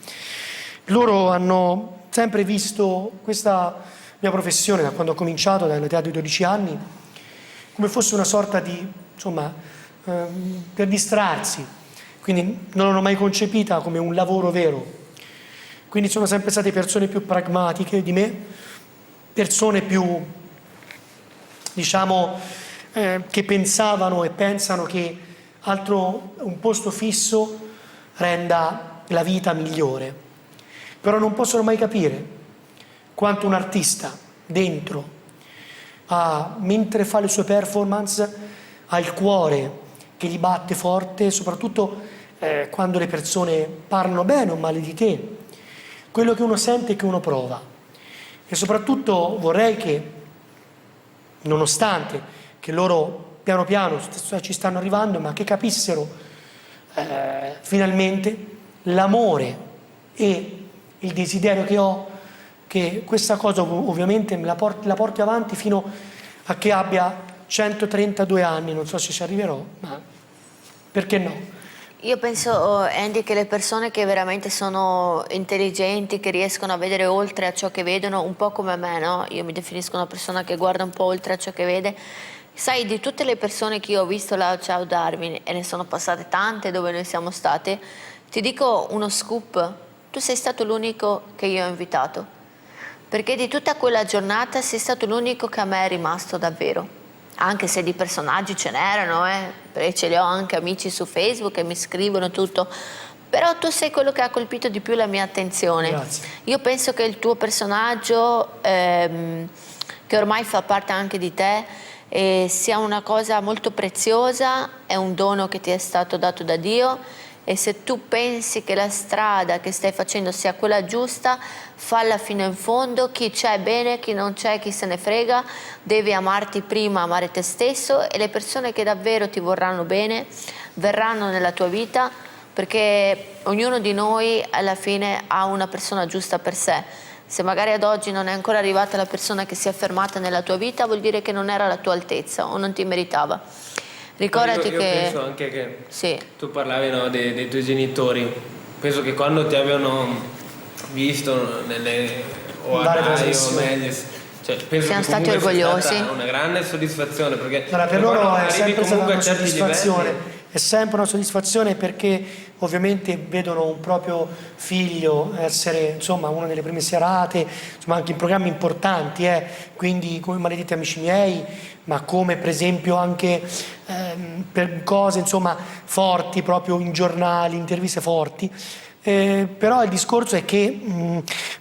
[SPEAKER 3] Loro hanno sempre visto questa mia professione, da quando ho cominciato, dall'età di 12 anni, come fosse una sorta di, insomma, per distrarsi, quindi non l'hanno mai concepita come un lavoro vero. Quindi sono sempre state persone più pragmatiche di me, persone più, diciamo, che pensavano e pensano che un posto fisso renda la vita migliore. Però non possono mai capire quanto un artista dentro, mentre fa le sue performance, ha il cuore che gli batte forte, soprattutto quando le persone parlano bene o male di te, quello che uno sente e che uno prova. E soprattutto vorrei che, nonostante che loro piano piano ci stanno arrivando, ma che capissero finalmente l'amore e il desiderio che ho, che questa cosa ovviamente la porti avanti fino a che abbia 132 anni, non so se ci arriverò, ma perché no?
[SPEAKER 1] Io penso, Andy, che le persone che veramente sono intelligenti, che riescono a vedere oltre a ciò che vedono, un po' come me, no? Io mi definisco una persona che guarda un po' oltre a ciò che vede. Sai, di tutte le persone che io ho visto là a Ciao Darwin, e ne sono passate tante dove noi siamo state, ti dico uno scoop: tu sei stato l'unico che io ho invitato, perché di tutta quella giornata sei stato l'unico che a me è rimasto davvero. Anche se di personaggi ce n'erano, perché ce li ho anche amici su Facebook che mi scrivono tutto, però tu sei quello che ha colpito di più la mia attenzione.
[SPEAKER 3] Grazie.
[SPEAKER 1] Io penso che il tuo personaggio, che ormai fa parte anche di te, sia una cosa molto preziosa, è un dono che ti è stato dato da Dio, e se tu pensi che la strada che stai facendo sia quella giusta, falla fino in fondo. Chi c'è bene, chi non c'è, chi se ne frega. Devi amarti prima, amare te stesso, e le persone che davvero ti vorranno bene verranno nella tua vita, perché ognuno di noi alla fine ha una persona giusta per sé. Se magari ad oggi non è ancora arrivata la persona che si è fermata nella tua vita, vuol dire che non era alla tua altezza o non ti meritava. Ricordati
[SPEAKER 2] io
[SPEAKER 1] che...
[SPEAKER 2] penso anche che
[SPEAKER 1] sì.
[SPEAKER 2] Tu parlavi, no, dei tuoi genitori. Penso che quando ti abbiano visto nelle
[SPEAKER 3] Varie
[SPEAKER 2] o meglio, penso
[SPEAKER 1] siamo
[SPEAKER 2] che
[SPEAKER 1] stati
[SPEAKER 2] comunque
[SPEAKER 1] orgogliosi.
[SPEAKER 2] sia stata una grande soddisfazione, perché
[SPEAKER 3] Per loro è
[SPEAKER 2] arrivi
[SPEAKER 3] sempre stata
[SPEAKER 2] comunque
[SPEAKER 3] una
[SPEAKER 2] a certi
[SPEAKER 3] soddisfazione,
[SPEAKER 2] livelli.
[SPEAKER 3] è sempre una soddisfazione, perché ovviamente vedono un proprio figlio essere, insomma, una delle prime serate, insomma, anche in programmi importanti, quindi come Maledetti Amici Miei, ma come per esempio anche per cose, insomma, forti, proprio in giornali, interviste forti. Però il discorso è che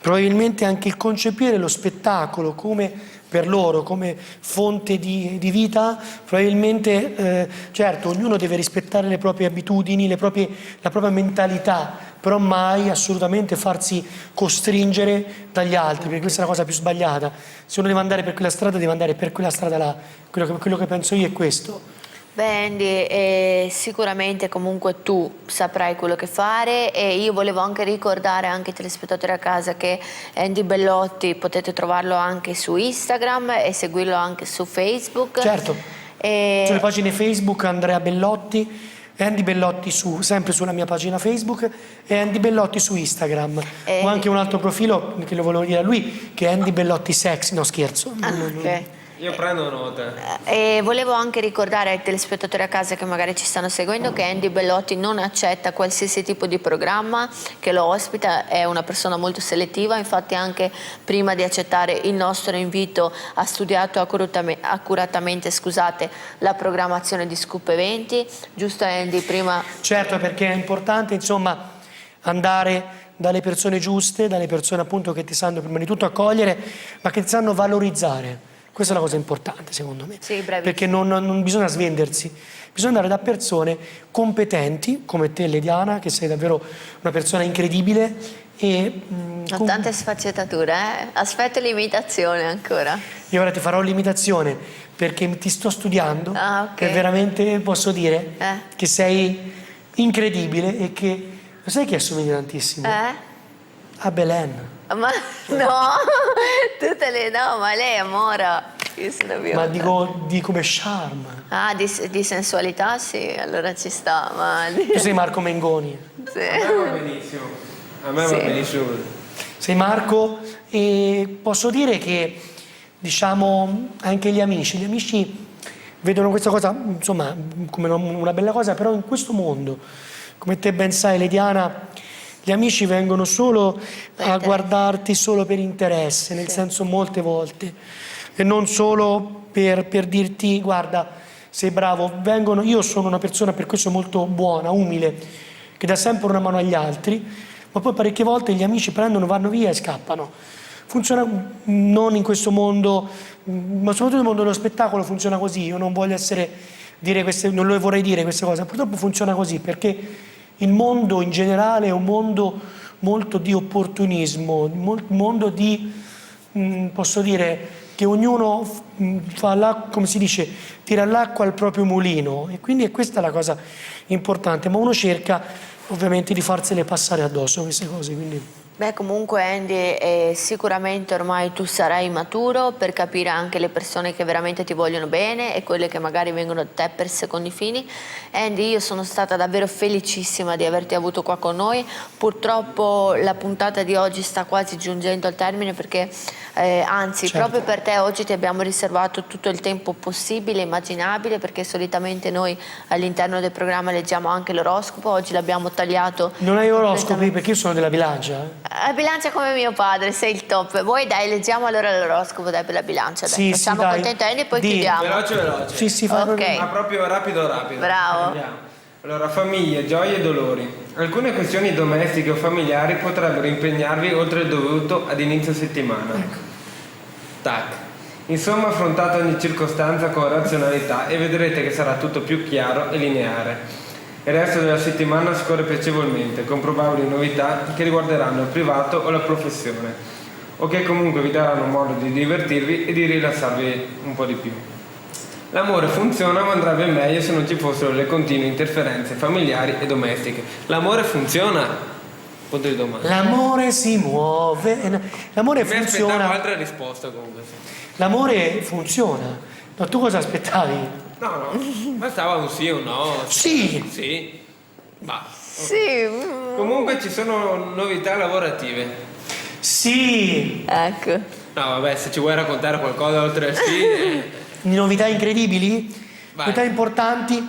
[SPEAKER 3] probabilmente anche il concepire lo spettacolo come per loro come fonte di vita, probabilmente certo ognuno deve rispettare le proprie abitudini, la propria mentalità, però mai assolutamente farsi costringere dagli altri, perché questa è la cosa più sbagliata. Se uno deve andare per quella strada, deve andare per quella strada là. Quello che penso io è questo.
[SPEAKER 1] Beh, Andy, sicuramente comunque tu saprai quello che fare, e io volevo anche ricordare anche ai telespettatori a casa che Andy Bellotti potete trovarlo anche su Instagram e seguirlo anche su Facebook.
[SPEAKER 3] Certo, sulle pagine Facebook Andrea Bellotti, Andy Bellotti sempre sulla mia pagina Facebook, e Andy Bellotti su Instagram. Ho anche un altro profilo che lo volevo dire a lui, che è Andy Bellotti Sexy, no scherzo.
[SPEAKER 1] Ok.
[SPEAKER 2] Io prendo nota.
[SPEAKER 1] E volevo anche ricordare ai telespettatori a casa che magari ci stanno seguendo che Andy Bellotti non accetta qualsiasi tipo di programma che lo ospita, è una persona molto selettiva, infatti anche prima di accettare il nostro invito ha studiato accuratamente la programmazione di Scoop Eventi, giusto Andy? Prima...
[SPEAKER 3] Certo, perché è importante, insomma, andare dalle persone giuste, dalle persone appunto che ti sanno prima di tutto accogliere, ma che ti sanno valorizzare. Questa è la cosa importante, secondo me,
[SPEAKER 1] sì,
[SPEAKER 3] perché non bisogna svendersi, bisogna andare da persone competenti, come te, Lediana, che sei davvero una persona incredibile.
[SPEAKER 1] Ho tante sfaccettature, aspetto l'imitazione ancora.
[SPEAKER 3] Io ora ti farò l'imitazione, perché ti sto studiando
[SPEAKER 1] ok.
[SPEAKER 3] e veramente posso dire che sei incredibile e che lo sai che assomigli tantissimo? A Belen.
[SPEAKER 1] Ma no, tutte le no, ma lei è Mora. Io sono bionda.
[SPEAKER 3] Ma di come charme.
[SPEAKER 1] Ah, di sensualità sì, allora ci sta, ma...
[SPEAKER 3] Tu sei Marco Mengoni.
[SPEAKER 1] Sì.
[SPEAKER 2] A me va benissimo. A me va benissimo.
[SPEAKER 3] Sei Marco e posso dire che, diciamo, anche gli amici vedono questa cosa, insomma, come una bella cosa, però in questo mondo, come te ben sai, Lediana, gli amici vengono solo a guardarti solo per interesse, nel senso molte volte, e non solo per dirti guarda, sei bravo, vengono, io sono una persona per questo molto buona, umile, che dà sempre una mano agli altri, ma poi parecchie volte gli amici prendono, vanno via e scappano. Funziona non in questo mondo, ma soprattutto nel mondo dello spettacolo funziona così, io non voglio non lo vorrei dire queste cose, purtroppo funziona così perché il mondo in generale è un mondo molto di opportunismo, un mondo di, posso dire, che ognuno fa, come si dice, tira l'acqua al proprio mulino e quindi questa è la cosa importante, ma uno cerca ovviamente di farsele passare addosso queste cose, quindi...
[SPEAKER 1] Beh, comunque Andy, sicuramente ormai tu sarai maturo per capire anche le persone che veramente ti vogliono bene e quelle che magari vengono da te per secondi fini. Andy, io sono stata davvero felicissima di averti avuto qua con noi. Purtroppo la puntata di oggi sta quasi giungendo al termine perché, anzi, proprio per te oggi ti abbiamo riservato tutto il tempo possibile, immaginabile, perché solitamente noi all'interno del programma leggiamo anche l'oroscopo, oggi l'abbiamo tagliato.
[SPEAKER 3] Non hai oroscopi perché io sono della bilancia,
[SPEAKER 1] bilancia come mio padre, sei il top. Voi dai, leggiamo allora l'oroscopo per la bilancia. Dai. Facciamo
[SPEAKER 3] dai.
[SPEAKER 1] contento Andy e poi chiudiamo.
[SPEAKER 2] Veloce.
[SPEAKER 3] Sì, fa
[SPEAKER 1] Ok.
[SPEAKER 2] Ma proprio rapido.
[SPEAKER 1] Bravo.
[SPEAKER 2] Andiamo. Allora, famiglie, gioie e dolori. Alcune questioni domestiche o familiari potrebbero impegnarvi oltre il dovuto ad inizio settimana. Tac. Insomma, affrontate ogni circostanza con razionalità e vedrete che sarà tutto più chiaro e lineare. Il resto della settimana scorre piacevolmente, con probabili novità che riguarderanno il privato o la professione, o che comunque vi daranno modo di divertirvi e di rilassarvi un po' di più. L'amore funziona, ma andrebbe meglio se non ci fossero le continue interferenze familiari e domestiche. L'amore funziona? Punto di domanda.
[SPEAKER 3] L'amore si muove, l'amore
[SPEAKER 2] Mi aspettavo
[SPEAKER 3] funziona.
[SPEAKER 2] altra risposta comunque.
[SPEAKER 3] L'amore funziona. Ma tu cosa aspettavi?
[SPEAKER 2] No, bastava un sì o no.
[SPEAKER 3] Sì.
[SPEAKER 2] Sì. Ma
[SPEAKER 1] Sì.
[SPEAKER 2] comunque ci sono novità lavorative.
[SPEAKER 3] Sì.
[SPEAKER 1] Ecco.
[SPEAKER 2] No, vabbè, se ci vuoi raccontare qualcosa oltre al sì.
[SPEAKER 3] Novità incredibili,
[SPEAKER 2] Vai.
[SPEAKER 3] novità importanti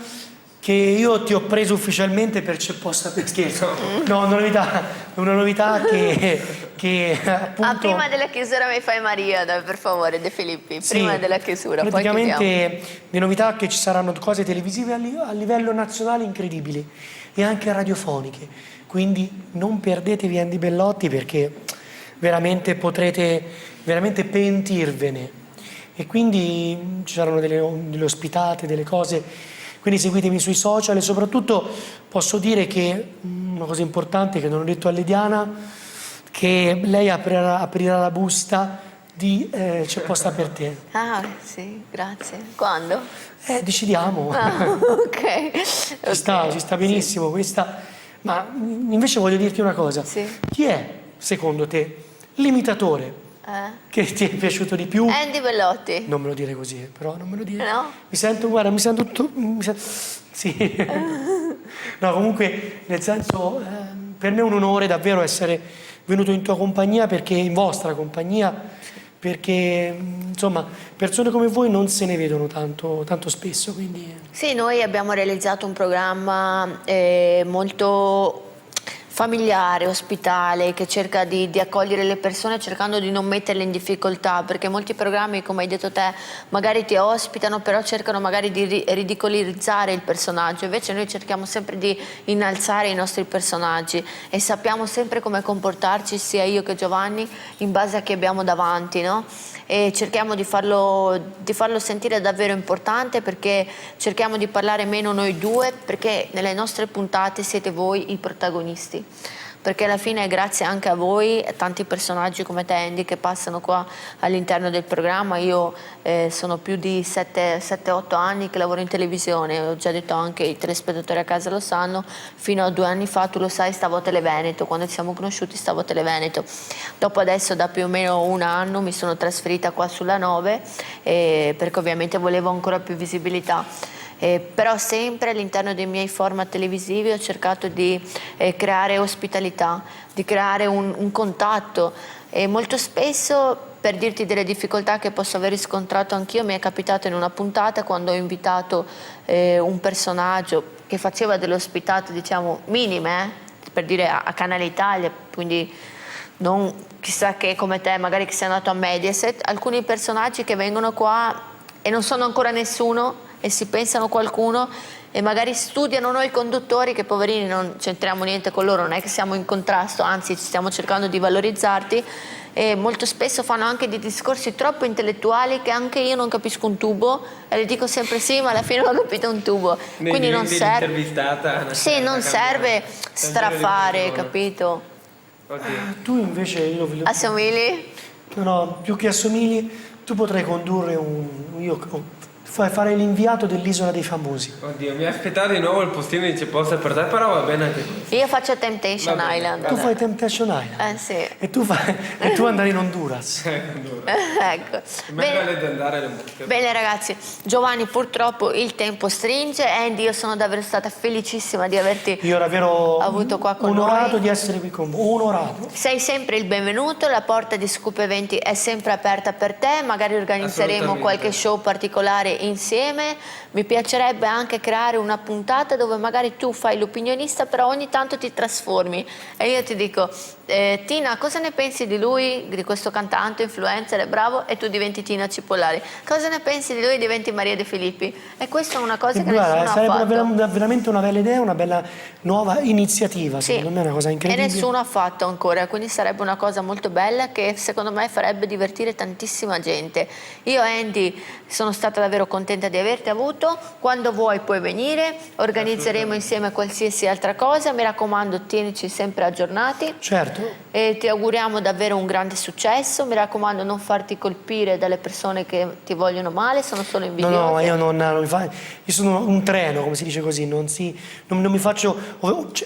[SPEAKER 3] che io ti ho preso ufficialmente per posta per scherzo. No, una novità che appunto...
[SPEAKER 1] prima della chiusura mi fai Maria, dai, per favore, De Filippi.
[SPEAKER 3] Sì,
[SPEAKER 1] Prima della chiusura, poi chiudiamo.
[SPEAKER 3] praticamente le novità che ci saranno cose televisive a livello nazionale incredibili e anche radiofoniche. Quindi non perdetevi Andy Bellotti perché veramente potrete veramente pentirvene. E quindi ci saranno delle ospitate, delle cose, quindi seguitemi sui social e soprattutto posso dire che una cosa importante che non ho detto a Lediana, che lei aprirà la busta di C'è posta per te.
[SPEAKER 1] Ah, sì, grazie. Quando?
[SPEAKER 3] Decidiamo.
[SPEAKER 1] Ok.
[SPEAKER 3] Ci sta benissimo questa. Ma invece voglio dirti una cosa.
[SPEAKER 1] Sì.
[SPEAKER 3] Chi è, secondo te, l'imitatore che ti è piaciuto di più?
[SPEAKER 1] Andy Bellotti.
[SPEAKER 3] Non me lo dire così, però non me lo dire.
[SPEAKER 1] No?
[SPEAKER 3] Mi sento tutto... Sì. No, comunque, nel senso, per me è un onore davvero essere venuto in tua compagnia, perché in vostra compagnia, perché, insomma, persone come voi non se ne vedono tanto spesso, quindi...
[SPEAKER 1] Sì, noi abbiamo realizzato un programma molto familiare, ospitale, che cerca di accogliere le persone cercando di non metterle in difficoltà, perché molti programmi, come hai detto te, magari ti ospitano, però cercano magari di ridicolizzare il personaggio. Invece noi cerchiamo sempre di innalzare i nostri personaggi e sappiamo sempre come comportarci, sia io che Giovanni, in base a chi abbiamo davanti, no? E cerchiamo di farlo sentire davvero importante, perché cerchiamo di parlare meno noi due, perché nelle nostre puntate siete voi i protagonisti. perché alla fine è grazie anche a voi, a tanti personaggi come te, Andy, che passano qua all'interno del programma. Io sono più di 7-8 anni che lavoro in televisione, ho già detto, anche i telespettatori a casa lo sanno, fino a 2 anni fa, tu lo sai, stavo a Televeneto, quando ci siamo conosciuti stavo a Televeneto. Dopo adesso da più o meno 1 anno mi sono trasferita qua sulla 9, perché ovviamente volevo ancora più visibilità. Però sempre all'interno dei miei format televisivi ho cercato di creare ospitalità, di creare un contatto, e molto spesso, per dirti delle difficoltà che posso aver riscontrato anch'io, mi è capitato in una puntata quando ho invitato un personaggio che faceva delle ospitate, diciamo, minime, per dire a Canale Italia, quindi non chissà che come te, magari che sei andato a Mediaset, alcuni personaggi che vengono qua e non sono ancora nessuno e si pensano qualcuno e magari studiano noi conduttori, che poverini non c'entriamo niente con loro, non è che siamo in contrasto, anzi stiamo cercando di valorizzarti, e molto spesso fanno anche dei discorsi troppo intellettuali che anche io non capisco un tubo, e le dico sempre sì, ma alla fine non ho capito un tubo. Quindi non serve, sì, non serve strafare, capito?
[SPEAKER 3] Tu invece
[SPEAKER 1] Assomigli?
[SPEAKER 3] No, più che assomigli, tu potrai condurre fare l'inviato dell'Isola dei Famosi.
[SPEAKER 2] Oddio, mi aspettavo di nuovo il postino di C'è posto per te, però va bene anche questo.
[SPEAKER 1] Io faccio Temptation Island.
[SPEAKER 3] Tu fai Temptation Island?
[SPEAKER 1] Sì.
[SPEAKER 3] E tu andrai in Honduras.
[SPEAKER 1] Ecco.
[SPEAKER 3] Bene
[SPEAKER 1] ragazzi, Giovanni, purtroppo il tempo stringe. Andy, io sono davvero stata felicissima di averti avuto qua con
[SPEAKER 3] onorato
[SPEAKER 1] noi.
[SPEAKER 3] di essere qui con voi, onorato.
[SPEAKER 1] Sei sempre il benvenuto, la porta di Scoop Eventi è sempre aperta per te, magari organizzeremo qualche show particolare insieme. Mi piacerebbe anche creare una puntata dove magari tu fai l'opinionista, però ogni tanto ti trasformi e io ti dico Tina, cosa ne pensi di lui, di questo cantante, influencer, è bravo, e tu diventi Tina Cipollari. Cosa ne pensi di lui e diventi Maria De Filippi. E questa è una cosa che nessuno ha fatto.
[SPEAKER 3] Sarebbe veramente una bella idea, una bella nuova iniziativa, secondo me è una cosa incredibile.
[SPEAKER 1] E nessuno ha fatto ancora, quindi sarebbe una cosa molto bella che secondo me farebbe divertire tantissima gente. Io, Andy, sono stata davvero contenta di averti avuto. Quando vuoi puoi venire, organizzeremo insieme qualsiasi altra cosa. Mi raccomando, tienici sempre aggiornati.
[SPEAKER 3] Certo.
[SPEAKER 1] E ti auguriamo davvero un grande successo. Mi raccomando, non farti colpire dalle persone che ti vogliono male, sono solo invidiose.
[SPEAKER 3] No, io sono un treno, come si dice così, non mi faccio,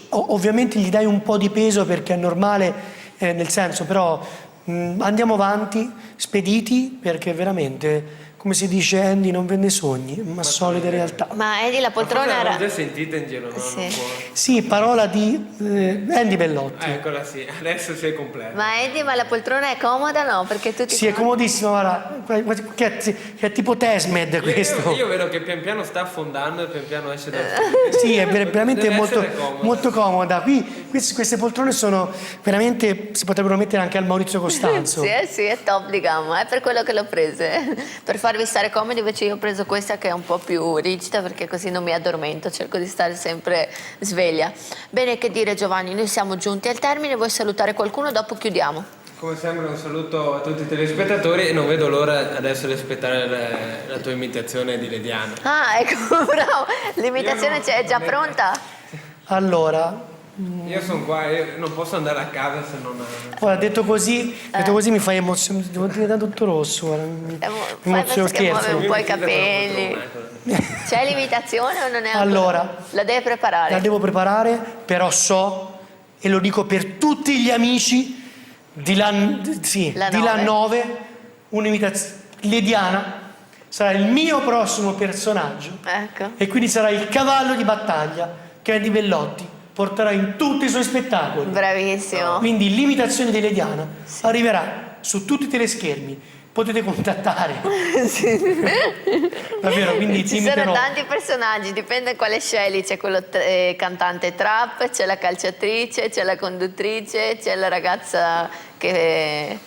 [SPEAKER 3] ovviamente gli dai un po' di peso perché è normale, nel senso, però andiamo avanti, spediti, perché veramente, come si dice, Andy non vende sogni, ma solide realtà.
[SPEAKER 1] Ma Andy, la poltrona era...
[SPEAKER 2] L'ho già sentita in giro, no?
[SPEAKER 3] Sì, parola di Andy Bellotti.
[SPEAKER 2] Eccola, sì, adesso sei completa.
[SPEAKER 1] Ma Andy, ma la poltrona è comoda, no? Perché tu ti...
[SPEAKER 3] Sì, è comodissima, guarda, che è tipo Tesmed questo.
[SPEAKER 2] Io vedo che pian piano sta affondando e pian piano esce dal
[SPEAKER 3] Sì, è veramente molto comoda. Queste poltrone sono veramente, si potrebbero mettere anche al Maurizio Costanzo.
[SPEAKER 1] Sì, è top di gamma, è per quello che l'ho prese. Per farvi stare comodi, invece io ho preso questa che è un po' più rigida, perché così non mi addormento, cerco di stare sempre sveglia. Bene, che dire, Giovanni, noi siamo giunti al termine, vuoi salutare qualcuno, dopo chiudiamo.
[SPEAKER 2] Come sempre un saluto a tutti i telespettatori e non vedo l'ora adesso di aspettare la tua imitazione di Lediana.
[SPEAKER 1] Ah, ecco, bravo, l'imitazione è già pronta?
[SPEAKER 3] Allora...
[SPEAKER 2] Io sono qua, io non posso andare a casa se non...
[SPEAKER 3] Guarda, detto così mi fai emozionare, devo diventare tutto rosso, guarda.
[SPEAKER 1] Fai che muove un po' i capelli. C'è l'imitazione o non è ancora?
[SPEAKER 3] Allora,
[SPEAKER 1] la devi preparare.
[SPEAKER 3] La devo preparare, però so, e lo dico per tutti gli amici di La 9, un'imitazione. Lediana sarà il mio prossimo personaggio.
[SPEAKER 1] Ecco.
[SPEAKER 3] E quindi sarà il cavallo di battaglia che Andy Bellotti porterà in tutti i suoi spettacoli.
[SPEAKER 1] Bravissimo.
[SPEAKER 3] Quindi l'imitazione di Lediana arriverà su tutti i teleschermi. Potete contattare.
[SPEAKER 1] Sì.
[SPEAKER 3] Davvero, quindi
[SPEAKER 1] ci sono tanti personaggi, dipende quale scegli. C'è quello cantante trap, c'è la calciatrice, c'è la conduttrice, c'è la ragazza che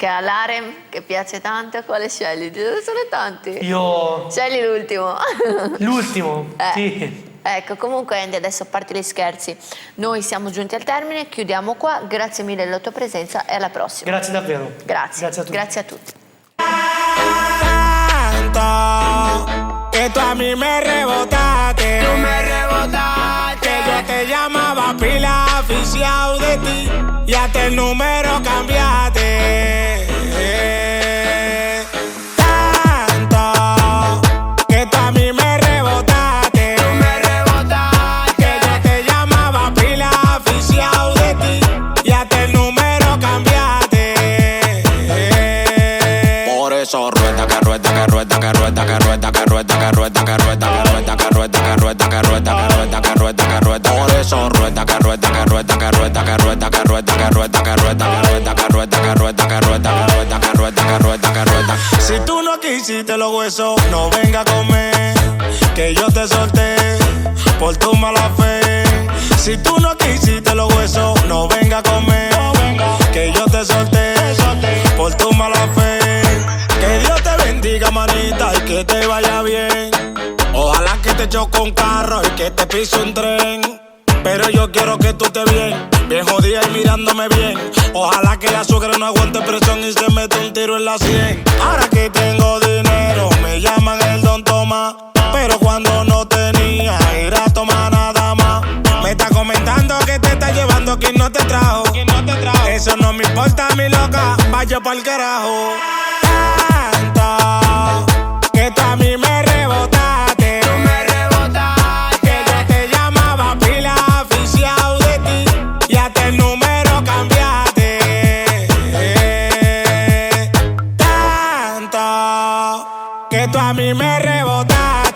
[SPEAKER 1] ha l'harem, che piace tanto. Quale scegli? Ce ne sono tanti. Scegli l'ultimo.
[SPEAKER 3] L'ultimo? Sì.
[SPEAKER 1] Ecco, comunque Andy, adesso a parte gli scherzi, noi siamo giunti al termine, chiudiamo qua, grazie mille della tua presenza e alla prossima.
[SPEAKER 3] Grazie davvero.
[SPEAKER 1] Grazie a tutti.
[SPEAKER 3] Grazie a tutti.
[SPEAKER 8] Que tú a mí me rebotaste, que yo te te llamaba pila aficiado de ti y hasta el número cambiaste. Tanto que tú a mí me rebotaste. Tú me rebotaste. Que yo te llamaba pila aficiado de ti y hasta el número cambiaste. Por eso rueda, que rueda, que rueda, que rueda, que rueda, que rueda, que rueda, que rueda, que rueda, que rueda, que rueda, que rueda, que rueda, que rueda, que rueda. Por eso rueda, que rueda, que rueda, que rueda, que rueda, que rueda, que rueda, que rueda, que rueda, que rueda, que rueda, que rueda, que rueda, que rueda, que rueda, que rueda. Si tú no quisiste los huesos, no venga a comer, que yo te solté por tu mala fe. Si tú no quisiste los huesos, no venga a comer, que yo te solté por tu mala fe. Que Dios te bendiga, manita, y que te vaya bien. Ojalá que te choque un carro y que te pise un tren. Pero yo quiero que tú estés bien, bien jodida y mirándome bien. Ojalá que la suegra no aguante presión y se mete un tiro en la 100. Ahora que tengo dinero, me llaman el Don Tomás. Pero cuando no tenía, ir a tomar nada más. Me está comentando que te está llevando quien no te trajo. Eso no me importa, mi loca, vaya pa'l carajo. Tanto que tú a mí me rebotaste. Tú me rebotaste. Que yo te llamaba pila aficiado de ti y hasta el número cambiaste. Tanto que tú a mí me rebotaste.